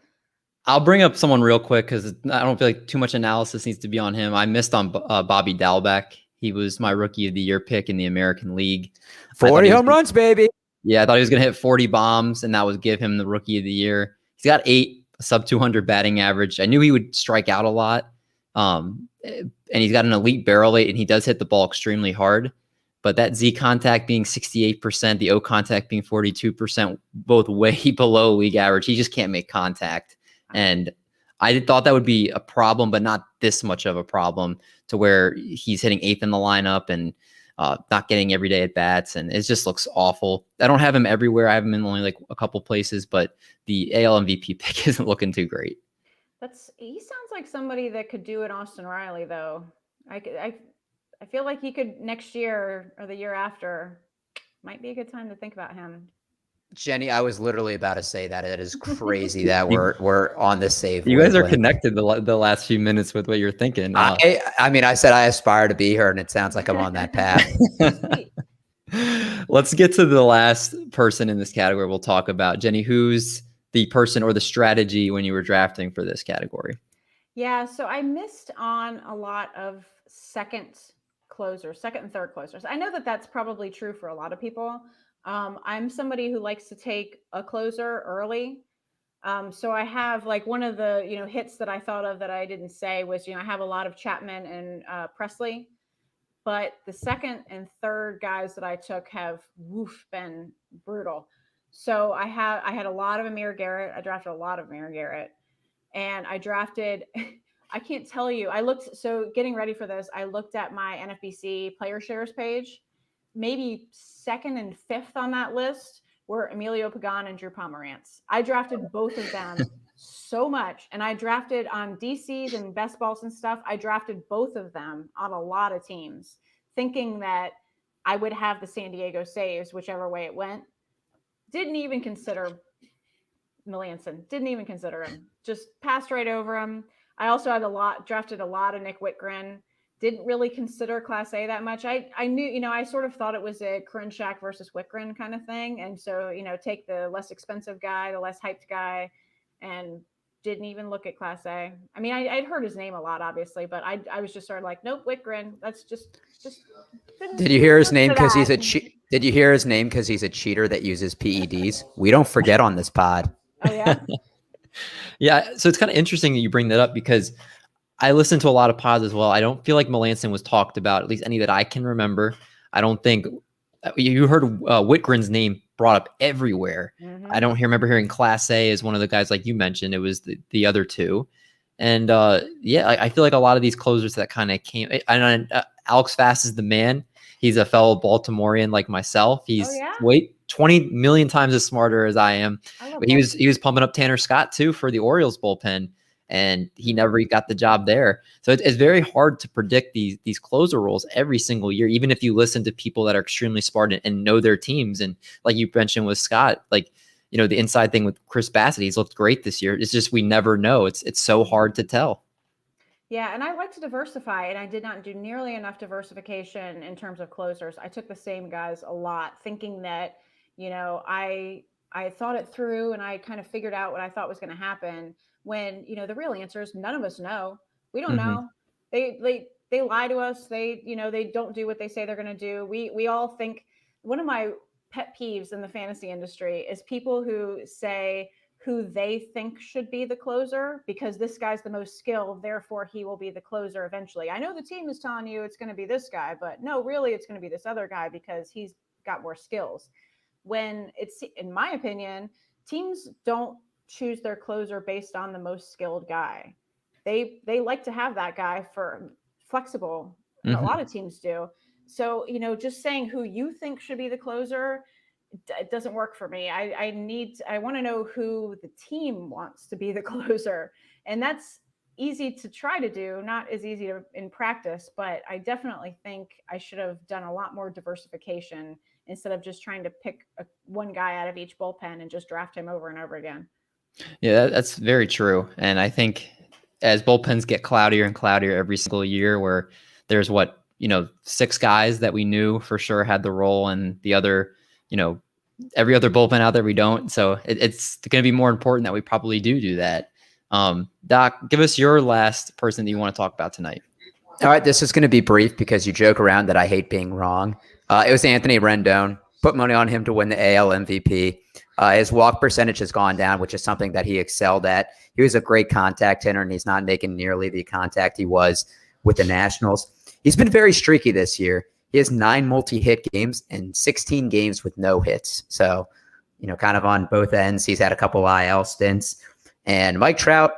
I'll bring up someone real quick because I don't feel like too much analysis needs to be on him. I missed on Bobby Dalbec. He was my rookie of the year pick in the American League. 40 home runs, baby. Yeah, I thought he was going to hit 40 bombs, and that would give him the rookie of the year. He's got 8, sub 200 batting average. I knew he would strike out a lot, and he's got an elite barrel rate, and he does hit the ball extremely hard. But that Z contact being 68%, the O contact being 42%, both way below league average. He just can't make contact. And I thought that would be a problem, but not this much of a problem to where he's hitting 8th in the lineup and not getting everyday at bats. And it just looks awful. I don't have him everywhere. I have him in only like a couple places, but the AL MVP pick isn't looking too great. He sounds like somebody that could do an Austin Riley, though. I feel like he could next year or the year after might be a good time to think about him. Jenny, I was literally about to say that. It is crazy that we're on the save. You guys are connected the last few minutes with what you're thinking. I mean, I said I aspire to be her, and it sounds like I'm on that path. Let's get to the last person in this category we'll talk about. Jenny, who's the person or the strategy when you were drafting for this category? Yeah, so I missed on a lot of second and third closers. I know that that's probably true for a lot of people. I'm somebody who likes to take a closer early. So I have like one of the, hits that I thought of that I didn't say was, I have a lot of Chapman and Presley, but the second and third guys that I took have been brutal. So I had a lot of Amir Garrett. I drafted a lot of Amir Garrett, and I drafted, I can't tell you, so getting ready for this, I looked at my NFBC player shares page. Maybe 2nd and 5th on that list were Emilio Pagan and Drew Pomerantz. I drafted both of them so much. And I drafted on DCs and best balls and stuff. I drafted both of them on a lot of teams, thinking that I would have the San Diego saves, whichever way it went. Didn't even consider Melancon. Didn't even consider him. Just passed right over him. I also drafted a lot of Nick Whitgren. Didn't really consider Class A that much. I knew, I sort of thought it was a Karinchak versus Whitgren kind of thing. And so, take the less expensive guy, the less hyped guy, and didn't even look at Class A. I mean, I'd heard his name a lot, obviously, but I was just sort of like, nope, Whitgren. That's just. Did you hear his name because he's a Did you hear his name because he's a cheater that uses PEDs? We don't forget on this pod. Oh yeah. Yeah, so it's kind of interesting that you bring that up because I listen to a lot of pods as well. I don't feel like Melanson was talked about, at least any that I can remember. I don't think you heard Whitgren's name brought up everywhere. I don't remember hearing Class A as one of the guys like you mentioned. It was the other two. And yeah, I feel like a lot of these closers that kind of came. And Alex Fast is the man. He's a fellow Baltimorean like myself. Oh He's yeah, 20 million times as smarter as I am. I love But he was pumping up Tanner Scott too for the Orioles bullpen, and he never got the job there. So it's very hard to predict these closer roles every single year, even if you listen to people that are extremely smart and know their teams. And like you mentioned with Scott, like the inside thing with Chris Bassett, he's looked great this year. It's just we never know. It's so hard to tell. Yeah, and I like to diversify, and I did not do nearly enough diversification in terms of closers. I took the same guys a lot, thinking that, I thought it through and I kind of figured out what I thought was going to happen. When the real answer is none of us know. We don't Mm-hmm. know. They lie to us. They don't do what they say they're going to do. We all think one of my pet peeves in the fantasy industry is people who say who they think should be the closer because this guy's the most skilled, therefore he will be the closer eventually. I know the team is telling you it's going to be this guy, but no, really it's going to be this other guy because he's got more skills. When it's, in my opinion, teams don't choose their closer based on the most skilled guy. They like to have that guy for flexible, and a Mm-hmm. lot of teams do. So, just saying who you think should be the closer, it doesn't work for me. I want to know who the team wants to be the closer, and that's easy to try to do, not as easy in practice. But I definitely think I should have done a lot more diversification instead of just trying to pick one guy out of each bullpen and just draft him over and over again. Yeah, that's very true. And I think as bullpens get cloudier and cloudier every single year, where there's six guys that we knew for sure had the role, and the other, every other bullpen out there we don't. So it's going to be more important that we probably do that. Doc, give us your last person that you want to talk about tonight. All right, this is going to be brief because you joke around that I hate being wrong. It was Anthony Rendon. Put money on him to win the AL MVP. His walk percentage has gone down, which is something that he excelled at. He was a great contact hitter, and he's not making nearly the contact he was with the Nationals. He's been very streaky this year. He has 9 multi-hit games and 16 games with no hits. So, kind of on both ends. He's had a couple IL stints. And Mike Trout,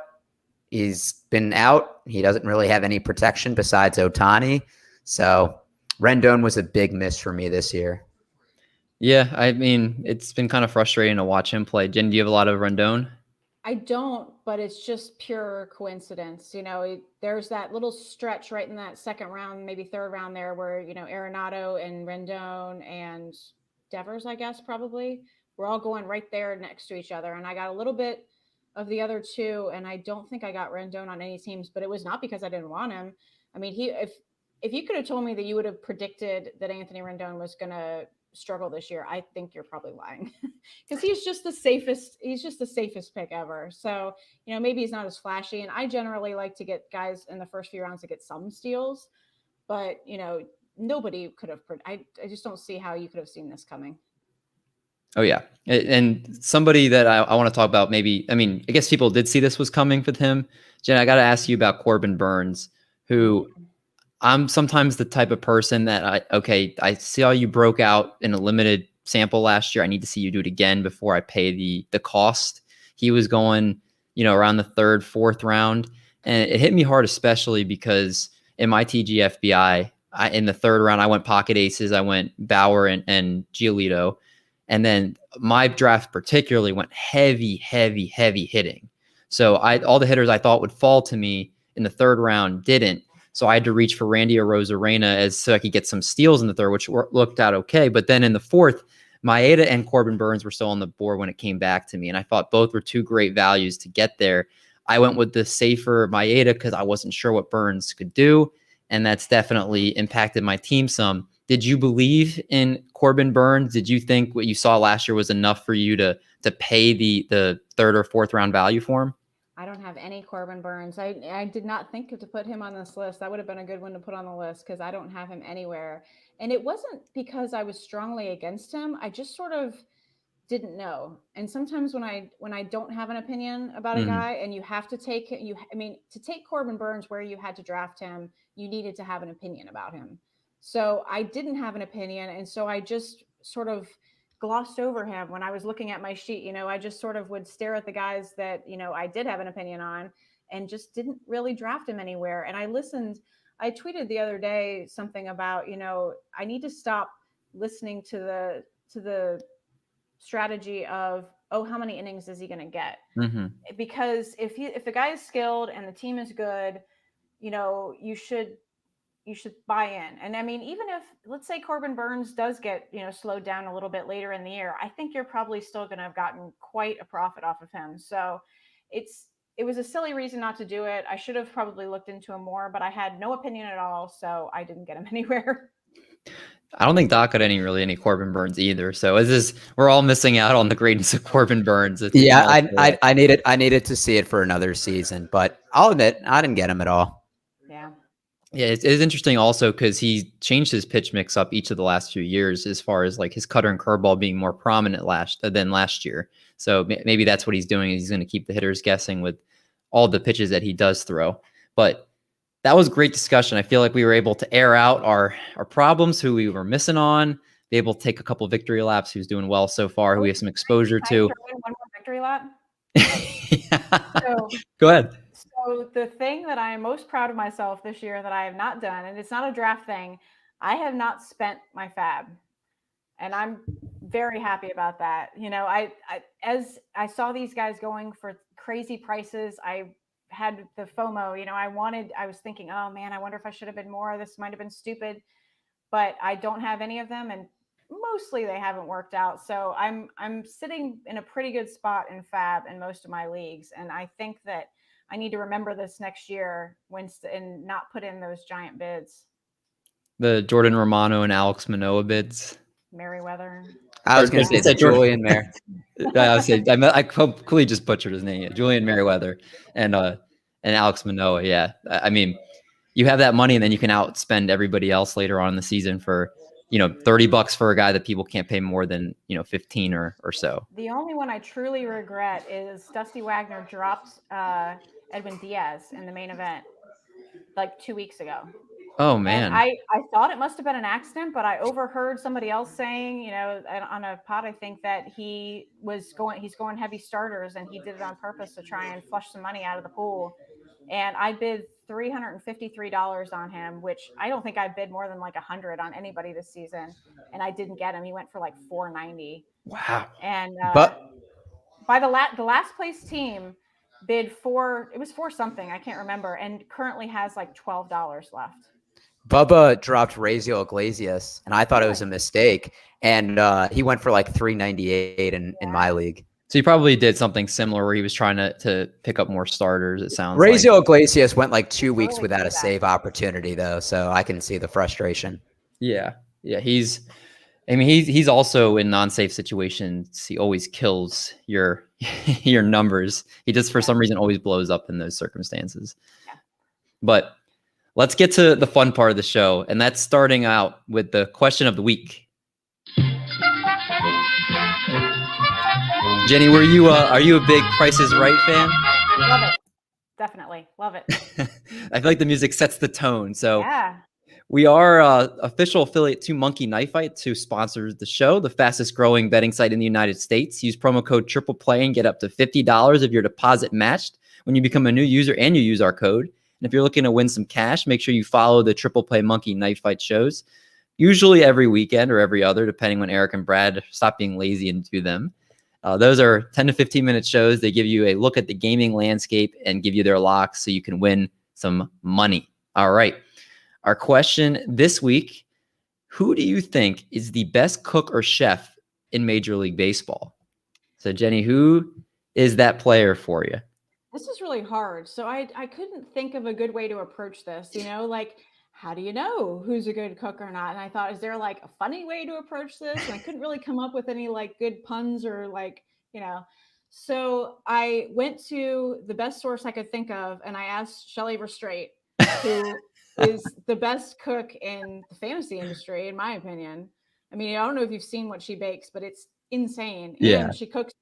he's been out. He doesn't really have any protection besides Ohtani. So Rendon was a big miss for me this year. Yeah, I mean, it's been kind of frustrating to watch him play. Jen, do you have a lot of Rendon? I don't, but it's just pure coincidence. There's that little stretch right in that second round, maybe third round there where, Arenado and Rendon and Devers, I guess, probably, we're all going right there next to each other. And I got a little bit of the other two, and I don't think I got Rendon on any teams, but it was not because I didn't want him. I mean, if you could have told me that you would have predicted that Anthony Rendon was going to struggle this year, I think you're probably lying because he's just the safest pick ever. So, maybe he's not as flashy. And I generally like to get guys in the first few rounds to get some steals, but nobody could have, I just don't see how you could have seen this coming. Oh yeah. And somebody that I want to talk about, maybe, I mean, I guess people did see this was coming with him. Jen, I got to ask you about Corbin Burns, who I'm sometimes the type of person that I see how you broke out in a limited sample last year. I need to see you do it again before I pay the cost. He was going, around the third, fourth round. And it hit me hard, especially because in my TGFBI, in the third round, I went pocket aces. I went Bauer and Giolito. And then my draft particularly went heavy hitting. So all the hitters I thought would fall to me in the third round didn't. So I had to reach for Randy Arozarena so I could get some steals in the third, which looked out okay. But then in the fourth, Maeda and Corbin Burns were still on the board when it came back to me. And I thought both were two great values to get there. I went with the safer Maeda because I wasn't sure what Burns could do. And that's definitely impacted my team some. Did you believe in Corbin Burns? Did you think what you saw last year was enough for you to pay the third or fourth round value for him? I don't have any Corbin Burns. I did not think to put him on this list. That would have been a good one to put on the list because I don't have him anywhere. And it wasn't because I was strongly against him. I just sort of didn't know. And sometimes when I don't have an opinion about a guy and you have to take to take Corbin Burns where you had to draft him, you needed to have an opinion about him. So I didn't have an opinion, and so I just sort of glossed over him when I was looking at my sheet. I just sort of would stare at the guys that, I did have an opinion on, and just didn't really draft him anywhere. And I tweeted the other day something about, I need to stop listening to the strategy of, oh, how many innings is he going to get? Because if the guy is skilled and the team is good, you should buy in. And I mean, even if, let's say, Corbin Burns does get, slowed down a little bit later in the year, I think you're probably still going to have gotten quite a profit off of him. So it was a silly reason not to do it. I should have probably looked into him more, but I had no opinion at all, so I didn't get him anywhere. I don't think Doc got any Corbin Burns either. So we're all missing out on the greatness of Corbin Burns. I needed to see it for another season, but I'll admit I didn't get him at all. Yeah, it's interesting also because he changed his pitch mix up each of the last few years as far as like his cutter and curveball being more prominent than last year. So maybe that's what he's doing. He's going to keep the hitters guessing with all the pitches that he does throw. But that was great discussion. I feel like we were able to air out our problems, who we were missing on, be able to take a couple of victory laps, who's doing well so far, who we have some exposure to. One more victory lap? Go ahead. So the thing that I am most proud of myself this year that I have not done, and it's not a draft thing, I have not spent my fab. And I'm very happy about that. As I saw these guys going for crazy prices, I had the FOMO, I was thinking, oh man, I wonder if I should have been more. This might've been stupid, but I don't have any of them. And mostly they haven't worked out. So I'm sitting in a pretty good spot in fab in most of my leagues. And I think that I need to remember this next year and not put in those giant bids. The Jordan Romano and Alex Manoah bids. Merriweather. I was going to say Julian Mer. I completely just butchered his name. Julian Merriweather and Alex Manoah. Yeah, I mean, you have that money, and then you can outspend everybody else later on in the season for $30 for a guy that people can't pay more than 15 or so. The only one I truly regret is Dusty Wagner dropped Edwin Diaz in the main event like 2 weeks ago. Oh man. And I thought it must have been an accident, but I overheard somebody else saying, on a pod, I think that he's going heavy starters, and he did it on purpose to try and flush some money out of the pool. And I bid $353 on him, which I don't think I bid more than like $100 on anybody this season. And I didn't get him. He went for like $490. Wow. And but by the last place team bid it was for something, I can't remember, and currently has like $12 left. Bubba dropped Raisel Iglesias, and I thought it was a mistake. And he went for like $398 in my league. So he probably did something similar where he was trying to pick up more starters. It sounds Raisel Iglesias went like 2 weeks without a save opportunity, though, so I can see the frustration. Yeah. He's also in non-safe situations. He always kills your numbers. He just for some reason always blows up in those circumstances. Yeah. But let's get to the fun part of the show, and that's starting out with the question of the week. Jenny, are you a big Price is Right fan? Love it. Definitely. Love it. I feel like the music sets the tone. So yeah. We are official affiliate to Monkey Knife Fights, who sponsors the show, the fastest growing betting site in the United States. Use promo code Triple Play and get up to $50 of your deposit matched when you become a new user and you use our code. And if you're looking to win some cash, make sure you follow the Triple Play Monkey Knife Fight shows, usually every weekend or every other, depending when Eric and Brad stop being lazy and do them. Those are 10 to 15-minute shows. They give you a look at the gaming landscape and give you their locks so you can win some money. All right. Our question this week, who do you think is the best cook or chef in Major League Baseball? So, Jenny, who is that player for you? This is really hard. So I couldn't think of a good way to approach this, like, how do you know who's a good cook or not? And I thought, is there like a funny way to approach this? And I couldn't really come up with any like good puns or like, So I went to the best source I could think of, and I asked Shelly Verstraete, who is the best cook in the fantasy industry, in my opinion. I mean, I don't know if you've seen what she bakes, but it's insane. Yeah. And she cooks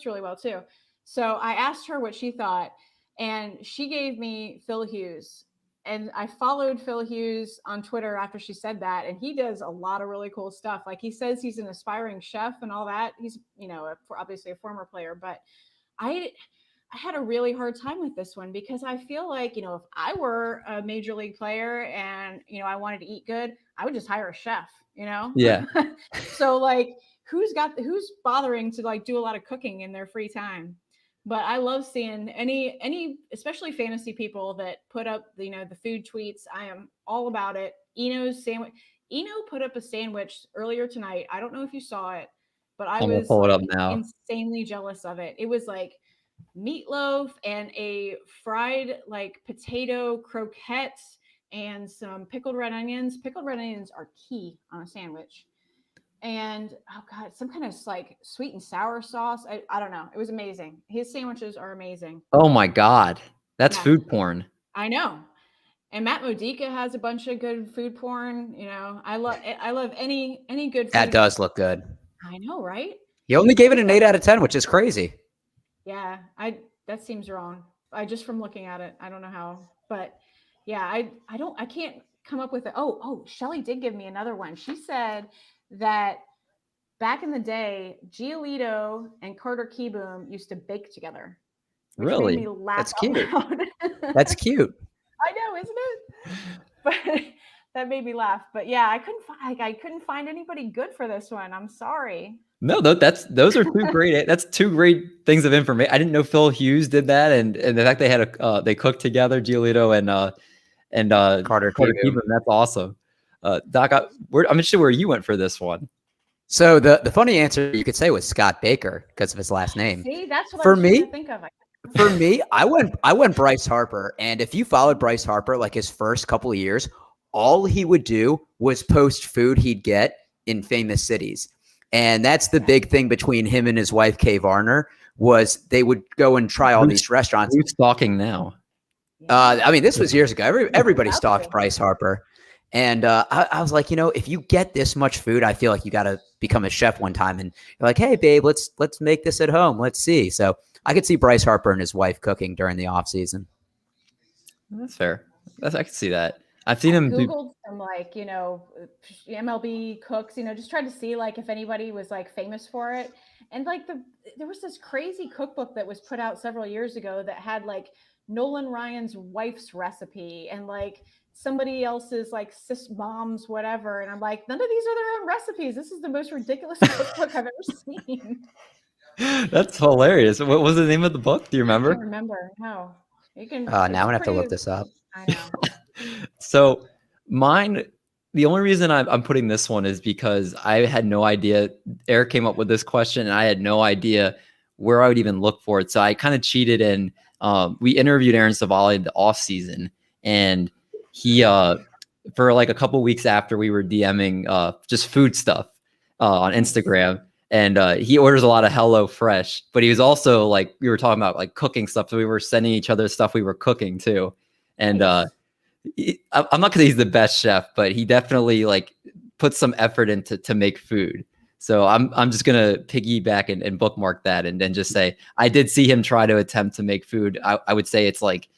really well too. So I asked her what she thought, and she gave me Phil Hughes. And I followed Phil Hughes on Twitter after she said that, and he does a lot of really cool stuff. Like, he says he's an aspiring chef and all that. He's, obviously a former player, but I had a really hard time with this one because I feel like, if I were a major league player and, I wanted to eat good, I would just hire a chef, Yeah. So like, who's bothering to like do a lot of cooking in their free time? But I love seeing any, especially fantasy people that put up, the food tweets. I am all about it. Eno's sandwich. Eno put up a sandwich earlier tonight. I don't know if you saw it, but I I'm gonna was pull it like up now. insanely jealous of it. It was like meatloaf and a fried like potato croquettes and some pickled red onions. Pickled red onions are key on a sandwich. And oh god, some kind of like sweet and sour sauce. I don't know. It was amazing. His sandwiches are amazing. Oh my God. That's Yeah, food porn. I know. And Matt Modica has a bunch of good food porn. I love any good food. That does look good. I know, right? He only gave it an 8 out of 10, which is crazy. Yeah, that seems wrong. I just from looking at it, I don't know how, but yeah, I can't come up with it. Oh, Shelly did give me another one. She said that back in the day, Giolito and Carter Keyboom used to bake together, which Really? made me laugh That's out cute. loud. That's cute. I know, isn't it? But that made me laugh. But yeah, I couldn't find anybody good for this one. I'm sorry. No, those are that's two great things of information. I didn't know Phil Hughes did that, and the fact they had they cooked together, Giolito and Carter Carter Keyboom. Keeban. That's awesome. Doc, I'm interested where you went for this one. So the funny answer you could say was Scott Baker because of his last name. See, that's what For I was trying me, to think of. For me, I went Bryce Harper, and if you followed Bryce Harper like his first couple of years, all he would do was post food he'd get in famous cities. And that's the big thing between him and his wife Kay Varner was they would go and try all these restaurants. Who's stalking now? I mean, this was years ago. Everybody stalked Bryce Harper. And I was like, if you get this much food, I feel like you got to become a chef one time. And you're like, hey, babe, let's make this at home. Let's see. So I could see Bryce Harper and his wife cooking during the off season. That's fair. I can see that. I've seen him Googled some like, MLB cooks, just tried to see like if anybody was like famous for it. And like there was this crazy cookbook that was put out several years ago that had like Nolan Ryan's wife's recipe and like somebody else's like sis mom's whatever. And I'm like, none of these are their own recipes. This is the most ridiculous cookbook I've ever seen. That's hilarious. What was the name of the book? Do you remember? I can't remember. No. You can Now I'm gonna have to look this up. I know. So mine, the only reason I'm putting this one is because I had no idea. Eric came up with this question, and I had no idea where I would even look for it. So I kind of cheated, and we interviewed Aaron Savali in the off season, and he for like a couple weeks after we were DMing just food stuff on Instagram. And he orders a lot of Hello Fresh, but he was also like, we were talking about like cooking stuff. So we were sending each other stuff we were cooking too. And I'm not because he's the best chef, but he definitely like put some effort into to make food. So I'm just gonna piggyback and bookmark that and then just say I did see him try to attempt to make food. I would say it's like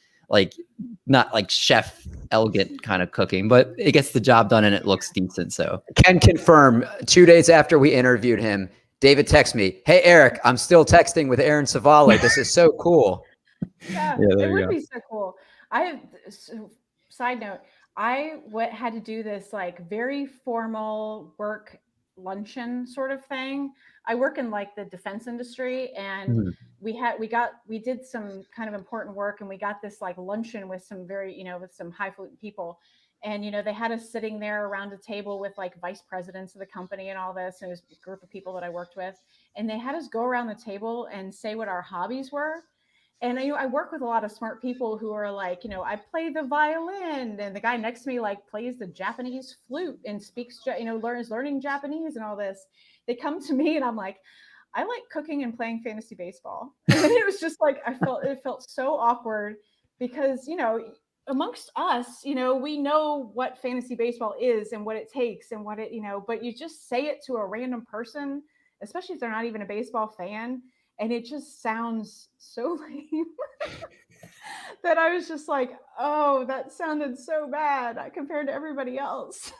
not like chef elegant kind of cooking, but it gets the job done and it looks decent. So can confirm 2 days after we interviewed him, David texts me, "Hey Eric, I'm still texting with Aaron Savali. This is so cool." Yeah, it would be so cool. Side note, I had to do this like very formal work luncheon sort of thing. I work in like the defense industry, and we did some kind of important work, and we got this like luncheon with some very, with some highfalutin people. And, they had us sitting there around a table with like vice presidents of the company and all this. And it was a group of people that I worked with. And they had us go around the table and say what our hobbies were. And I work with a lot of smart people who are like, I play the violin, and the guy next to me like plays the Japanese flute and speaks, learning Japanese and all this. They come to me and I'm like, I like cooking and playing fantasy baseball. And then it was just like, it felt so awkward because, amongst us, we know what fantasy baseball is and what it takes and what it, but you just say it to a random person especially if they're not even a baseball fan. And it just sounds so lame that I was just like, oh, that sounded so bad compared to everybody else.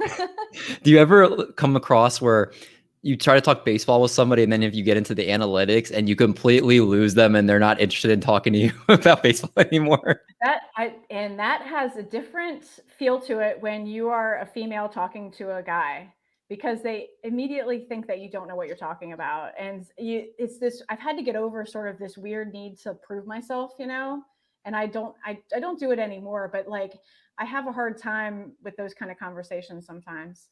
Do you ever come across where you try to talk baseball with somebody, and then if you get into the analytics and you completely lose them and they're not interested in talking to you about baseball anymore? And that has a different feel to it when you are a female talking to a guy, because they immediately think that you don't know what you're talking about. And it's this, I've had to get over sort of this weird need to prove myself, and I don't do it anymore, but like, I have a hard time with those kind of conversations sometimes.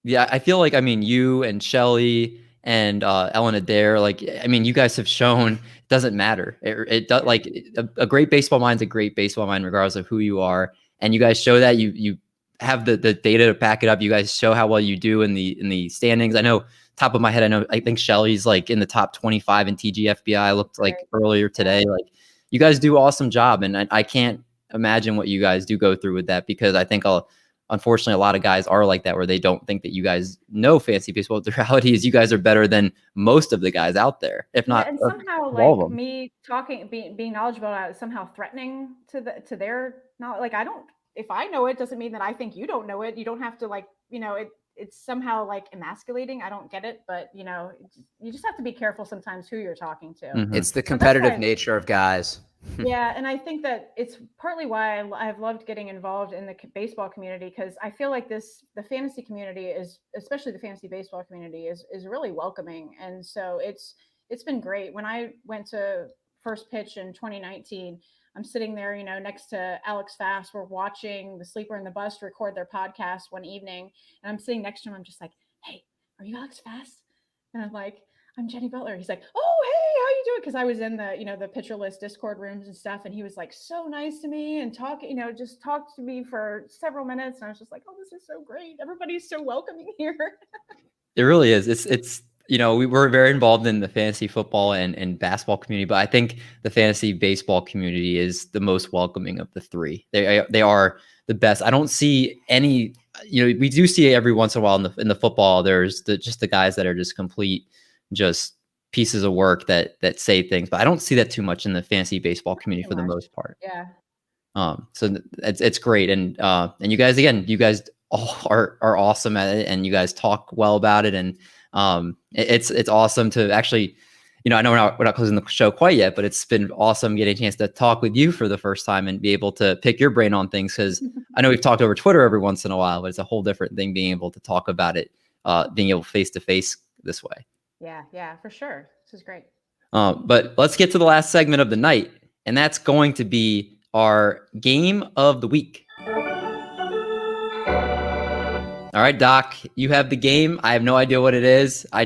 Yeah, I feel like, I mean, you and Shelly and Ellen Adair, like, I mean, you guys have shown it doesn't matter. It does, like, a great baseball mind's a great baseball mind, regardless of who you are. And you guys show that. You have the data to back it up. You guys show how well you do in the standings. I know, top of my head, I think Shelly's like in the top 25 in TGFBI. I looked like earlier today. Like, you guys do an awesome job, and I can't imagine what you guys do go through with that, because I think unfortunately, a lot of guys are like that, where they don't think that you guys know fantasy baseball. The reality is you guys are better than most of the guys out there, if not. And somehow, like, me talking, being knowledgeable about it, somehow threatening to their knowledge. Like, if I know it, doesn't mean that I think you don't know it. You don't have to, like, it's somehow like emasculating. I don't get it, but you just have to be careful sometimes who you're talking to. Mm-hmm. It's the competitive nature of guys. Yeah, and I think that it's partly why I've loved getting involved in the baseball community, because I feel like the fantasy community is, especially the fantasy baseball community, is really welcoming, and so it's been great. When I went to first pitch in 2019, I'm sitting there, next to Alex Fast. We're watching the Sleeper and the Bust record their podcast one evening, and I'm sitting next to him. I'm just like, "Hey, are you Alex Fast?" And I'm like, "I'm Jenny Butler." He's like, "Oh, hey, how you doing?" Because I was in the the pitcher list Discord rooms and stuff, and he was like so nice to me and just talked to me for several minutes, and I was just like, "Oh, this is so great. Everybody's so welcoming here." It really is. It's we were very involved in the fantasy football and basketball community, but I think the fantasy baseball community is the most welcoming of the three. They are the best. I don't see any. We do see every once in a while in the football. There's just the guys that are just complete, just pieces of work that say things, but I don't see that too much in the fantasy baseball community for the most part. Yeah. So it's great, and you guys all are awesome at it, and you guys talk well about it, and it's awesome to actually, I know we're not closing the show quite yet, but it's been awesome getting a chance to talk with you for the first time and be able to pick your brain on things, because I know we've talked over Twitter every once in a while, but it's a whole different thing being able to talk about it, being able face to face this way. Yeah, for sure. This is great. But let's get to the last segment of the night, and that's going to be our game of the week. All right, Doc, you have the game. I have no idea what it is. I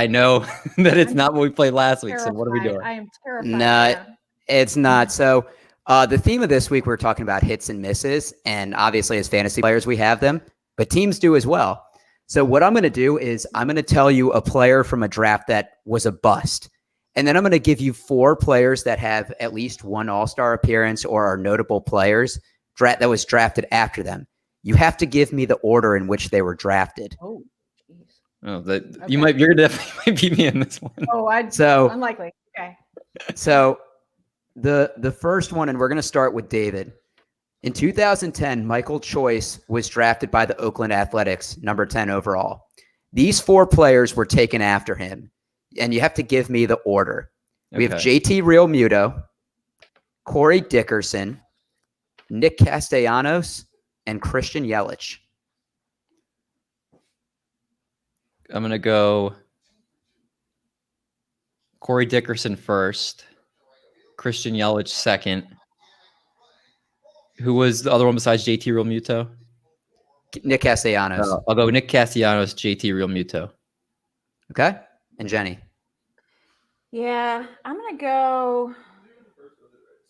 know that it's not what we played last week. So what are we doing? I am terrified. No, it's not. So the theme of this week, we're talking about hits and misses. And obviously, as fantasy players, we have them, but teams do as well. So what I'm going to do is I'm going to tell you a player from a draft that was a bust. And then I'm going to give you 4 players that have at least one all-star appearance or are notable players that was drafted after them. You have to give me the order in which they were drafted. Oh, jeez. Oh, okay. You're definitely beat me in this one. Oh, unlikely. Okay. So the first one, and we're going to start with David. In 2010, Michael Choice was drafted by the Oakland Athletics, number 10 overall. These 4 players were taken after him, and you have to give me the order. We have JT Realmuto, Corey Dickerson, Nick Castellanos, and Christian Yelich. I'm going to go Corey Dickerson first, Christian Yelich second. Who was the other one besides JT Realmuto? Nick Castellanos. I'll go Nick Castellanos, JT Realmuto. Okay. And Jenny? Yeah, I'm going to go.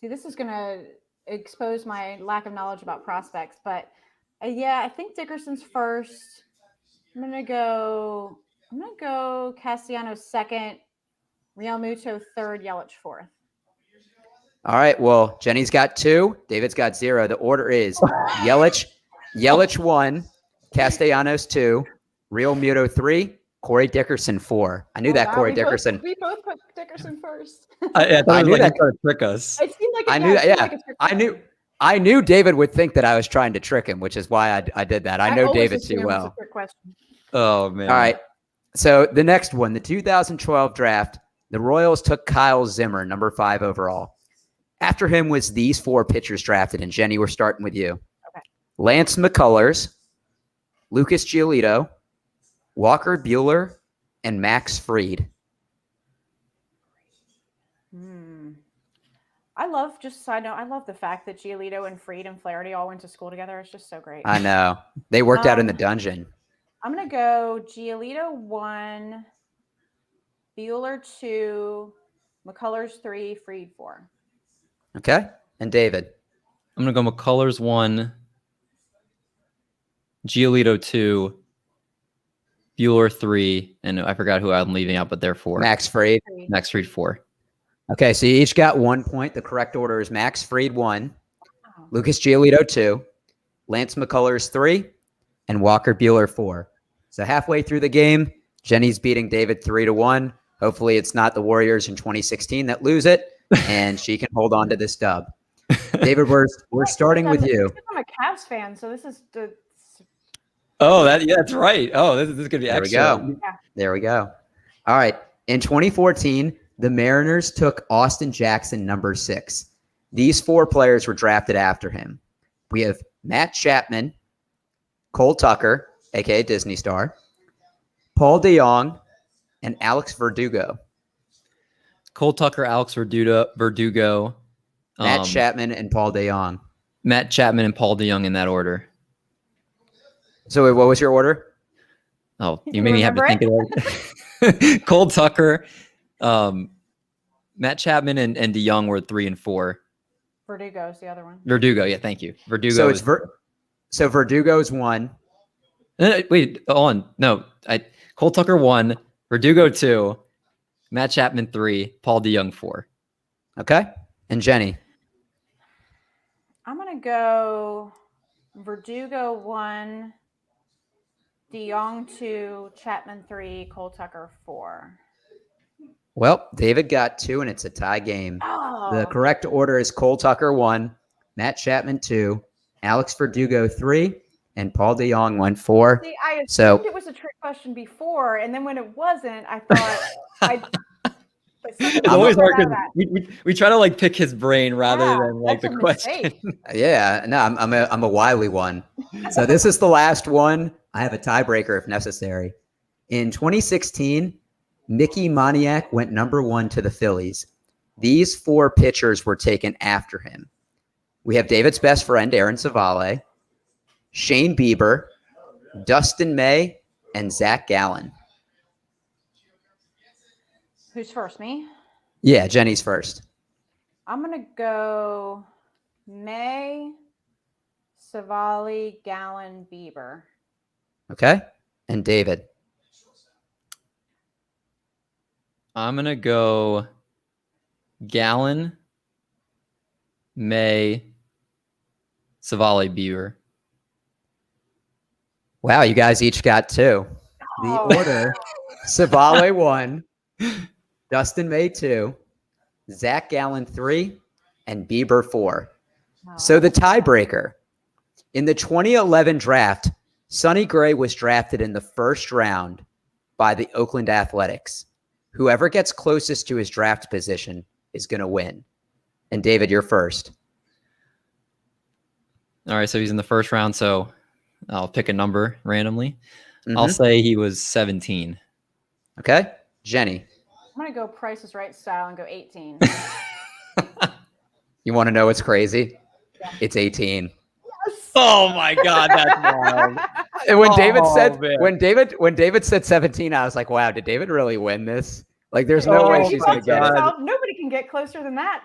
See, this is going to expose my lack of knowledge about prospects, but I think Dickerson's first. I'm going to go Castellanos second, Realmuto third, Yelich fourth. All right. Well, Jenny's got 2. David's got 0. The order is Yelich 1, Castellanos 2, Realmuto 3, Corey Dickerson 4. I knew that wow, Corey we Dickerson. we both put Dickerson first. I thought I it was knew like that. he tried to trick us. It seemed like I knew that. Yeah, I knew David would think that I was trying to trick him, which is why I did that. I know always David too assume it's a well. trick question. Oh man. All right. So the next one, the 2012 draft, the Royals took Kyle Zimmer, number 5 overall. After him was these 4 pitchers drafted, and Jenny, we're starting with you. Okay. Lance McCullers, Lucas Giolito, Walker Buehler, and Max Fried. I love, just side note, I love the fact that Giolito and Fried and Flaherty all went to school together. It's just so great. I know. They worked out in the dungeon. I'm going to go Giolito 1, Bueller 2, McCullers 3, Fried 4. Okay. And David? I'm going to go McCullers 1, Giolito 2, Bueller 3, and I forgot who I'm leaving out, but they're 4. Max Fried. Max Fried 4. Okay, so you each got 1 point. The correct order is Max Fried 1, Lucas Giolito 2, Lance McCullers 3, and Walker Buehler 4. So halfway through the game, Jenny's beating David 3-1. Hopefully it's not the Warriors in 2016 that lose it, and she can hold on to this dub. David, we're starting with you. I'm a Cavs fan, so this is the... Oh, that's right. Oh, this is going to be There excellent. we go. Yeah. There we go. All right. In 2014, the Mariners took Austin Jackson, number 6. These 4 players were drafted after him. We have Matt Chapman, Cole Tucker, a.k.a. Disney star, Paul DeJong, and Alex Verdugo. Cole Tucker, Alex Verdugo. Matt Chapman and Paul DeJong. Matt Chapman and Paul DeJong in that order. So wait, what was your order? Oh, you made me have to think of it. Cole Tucker, Matt Chapman and DeJong were 3 and 4. Verdugo's the other one. Verdugo, yeah, thank you. Verdugo. So it's so Verdugo's 1. Wait, on. No, Cole Tucker 1, Verdugo 2, Matt Chapman 3, Paul DeJong 4. Okay. And Jenny? I'm going to go Verdugo 1, DeJong 2, Chapman 3, Cole Tucker 4. Well, David got 2, and it's a tie game. Oh. The correct order is Cole Tucker 1, Matt Chapman 2, Alex Verdugo 3, and Paul DeJong went 4. See, I assumed it was a trick question before, and then when it wasn't, I thought it's always hard because we try to like pick his brain rather than like the question. Yeah, no, I'm a wily one. So this is the last one. I have a tiebreaker if necessary. In 2016, Mickey Moniak went number 1 to the Phillies. These 4 pitchers were taken after him. We have David's best friend, Aaron Savale, Shane Bieber, Dustin May, and Zach Gallen. Who's first, me? Yeah, Jenny's first. I'm going to go May, Savali, Gallen, Bieber. Okay. And David? I'm going to go Gallen, May, Savali, Bieber. Wow, you guys each got 2. The order, Savale 1, Dustin May 2, Zach Gallen 3, and Bieber 4. Oh. So the tiebreaker. In the 2011 draft, Sonny Gray was drafted in the first round by the Oakland Athletics. Whoever gets closest to his draft position is going to win. And David, you're first. All right, so he's in the first round, so I'll pick a number randomly. Mm-hmm. I'll say he was 17. Okay. Jenny? I'm going to go Price is Right style and go 18. You want to know what's crazy? Yeah. It's 18. Yes. Oh my God, that's wild. And when David said 17, I was like, wow, did David really win this? Like, there's no way she's going to get it. Nobody can get closer than that.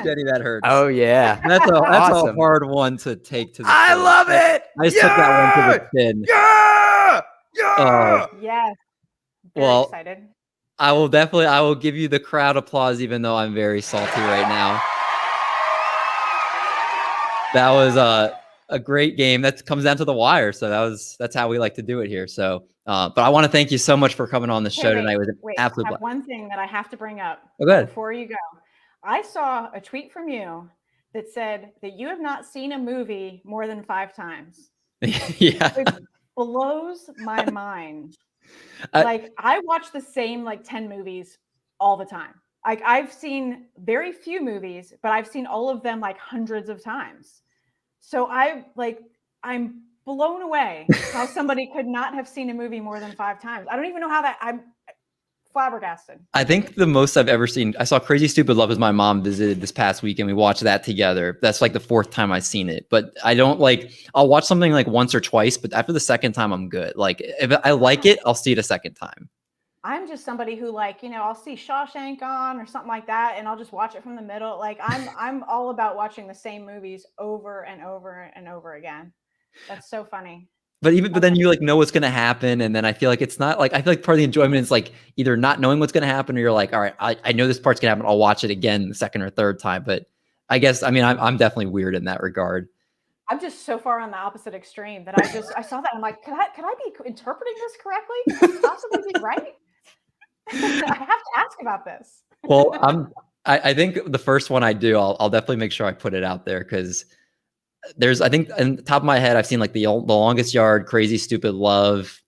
Jenny, that hurts. Oh, yeah. That's awesome. A hard one to take to the I field. love it. I just took that one to the chin. Yeah. Yeah. Yes. Well, excited. I will give you the crowd applause, even though I'm very salty right now. That was a great game. That comes down to the wire. So that's how we like to do it here. So But I want to thank you so much for coming on the show tonight. It was an Wait. absolute I have blast. one thing that I have to bring up Good. before you go. I saw a tweet from you that said that you have not seen a movie more than 5 times. Yeah. It blows my mind. I- Like I watch the same like 10 movies all the time. Like I've seen very few movies, but I've seen all of them like hundreds of times. So I'm blown away how somebody could not have seen a movie more than 5 times. I don't even know how that I'm flabbergasted. I think the most I've ever seen, I saw Crazy Stupid Love as my mom visited this past week and we watched that together. That's like the 4th time I've seen it. But I don't like, I'll watch something like once or twice, but after the second time, I'm good. Like if I like it, I'll see it a second time. I'm just somebody who like, I'll see Shawshank on or something like that and I'll just watch it from the middle. Like I'm all about watching the same movies over and over and over again. That's so funny. But then you like know what's going to happen. And then I feel like it's not like, I feel like part of the enjoyment is like either not knowing what's going to happen or you're like, all right, I know this part's going to happen. I'll watch it again the second or third time. But I guess, I mean, I'm definitely weird in that regard. I'm just so far on the opposite extreme that I saw that. I'm like, could I be interpreting this correctly? Could this possibly be right? I have to ask about this. Well, I think the first one I do, I'll definitely make sure I put it out there because there's, I think, on the top of my head, I've seen like the Longest Yard, Crazy Stupid Love,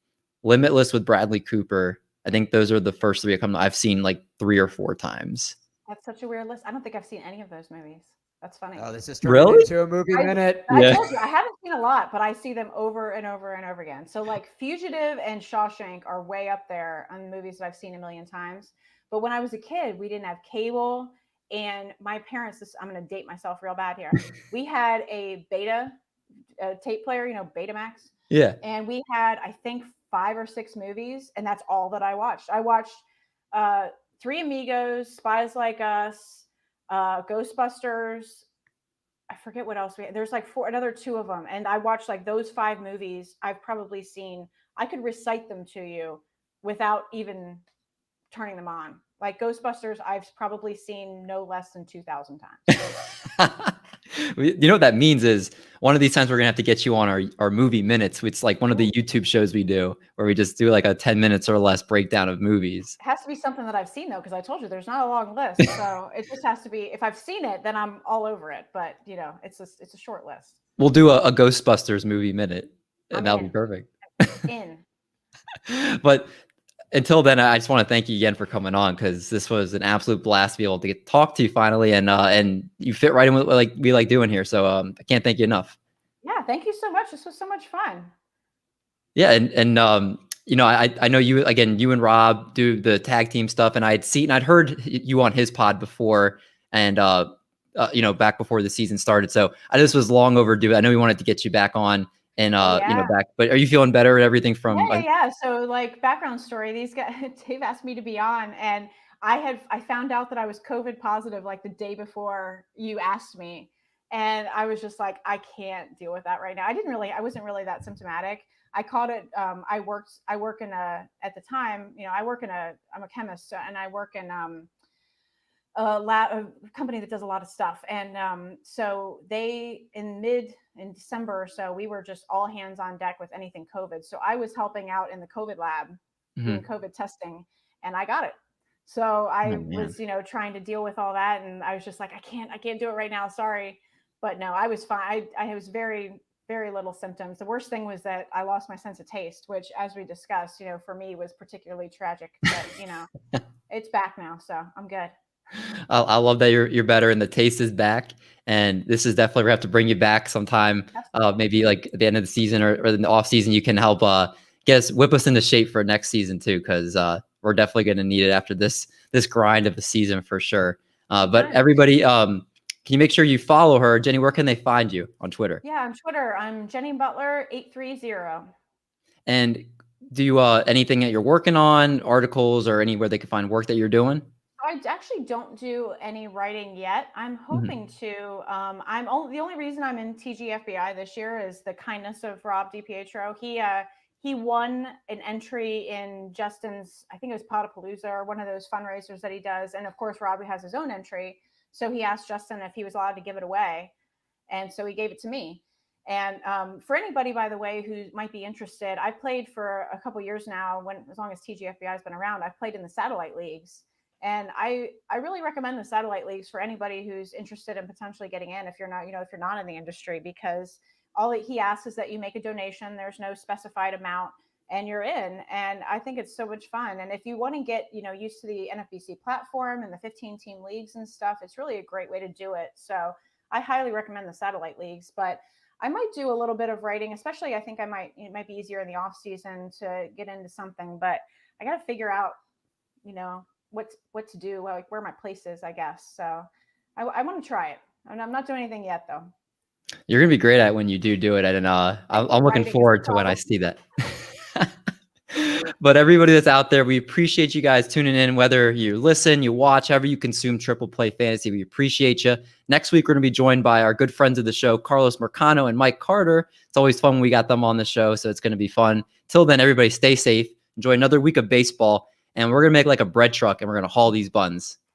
Limitless with Bradley Cooper. I think those are the first 3 I've seen like 3 or 4 times. That's such a weird list. I don't think I've seen any of those movies. That's funny. Oh, this is turning Really? into a movie minute. I told you I haven't seen a lot, but I see them over and over and over again. So like Fugitive and Shawshank are way up there on movies that I've seen a million times. But when I was a kid, we didn't have cable, and my parents. I'm going to date myself real bad here. We had a beta tape player, Betamax. Yeah. And we had, I think, 5 or 6 movies, and that's all that I watched. I watched Three Amigos, Spies Like Us, Ghostbusters. I forget what else we had. There's like another 2 of them. And I watched like those 5 movies. I've probably seen, I could recite them to you without even turning them on. Like Ghostbusters, I've probably seen no less than 2,000 times. You know what that means is one of these times we're gonna have to get you on our movie minutes. It's like one of the YouTube shows we do where we just do like a 10 minutes or less breakdown of movies. It has to be something that I've seen though, because I told you there's not a long list. So it just has to be, if I've seen it, then I'm all over it. But it's a short list. We'll do a Ghostbusters movie minute, and that'll be perfect. But until then, I just want to thank you again for coming on because this was an absolute blast to be able to talk to you finally, and you fit right in with what we like doing here. So I can't thank you enough. Yeah, thank you so much. This was so much fun. Yeah, and I know you and Rob do the tag team stuff, and I'd heard you on his pod before, and back before the season started. So this was long overdue. I know we wanted to get you back on. And back, but are you feeling better and everything from? Yeah. So like background story, these guys, Dave asked me to be on, and I found out that I was COVID positive like the day before you asked me, and I was just like, I can't deal with that right now. I wasn't really that symptomatic. I caught it. I work in at the time, I'm a chemist, and I work in a company that does a lot of stuff. And so in December or so, we were just all hands on deck with anything COVID. So I was helping out in the COVID lab doing COVID testing, and I got it. So I was, trying to deal with all that. And I was just like, I can't do it right now. Sorry. But no, I was fine. I was very, very little symptoms. The worst thing was that I lost my sense of taste, which, as we discussed, for me was particularly tragic. But, it's back now. So I'm good. I love that you're better and the taste is back. And this is definitely, we have to bring you back sometime. Maybe like at the end of the season or in the off season, you can help whip us into shape for next season too, because we're definitely going to need it after this grind of the season for sure. But everybody, can you make sure you follow her? Jenny, where can they find you on Twitter? Yeah, on Twitter, I'm Jenny Butler 830. And do you anything that you're working on, articles or anywhere they can find work that you're doing? I actually don't do any writing yet. I'm hoping to. The only reason I'm in TGFBI this year is the kindness of Rob DiPietro. He won an entry in Justin's, I think it was Potapalooza or one of those fundraisers that he does. And of course, Robbie has his own entry. So he asked Justin if he was allowed to give it away. And so he gave it to me. And for anybody, by the way, who might be interested, I've played for a couple years now. As long as TGFBI has been around, I've played in the satellite leagues, and I really recommend the satellite leagues for anybody who's interested in potentially getting in. If you're not, if you're not in the industry, because all he asks is that you make a donation. There's no specified amount, and you're in. And I think it's so much fun. And if you want to get, used to the NFBC platform and the 15-team leagues and stuff, it's really a great way to do it. So I highly recommend the satellite leagues. But I might do a little bit of writing, especially I think it might be easier in the off season to get into something, but I got to figure out, what to do, like where my place is, I guess. So I want to try it. I'm not doing anything yet though. You're going to be great at when you do it. And I'm looking forward to when I see that. But everybody that's out there, we appreciate you guys tuning in, whether you listen, you watch, however you consume Triple Play Fantasy. We appreciate you. Next week, we're going to be joined by our good friends of the show, Carlos Mercano and Mike Carter. It's always fun when we got them on the show, so it's going to be fun. Till then, everybody stay safe. Enjoy another week of baseball, and we're going to make like a bread truck, and we're going to haul these buns.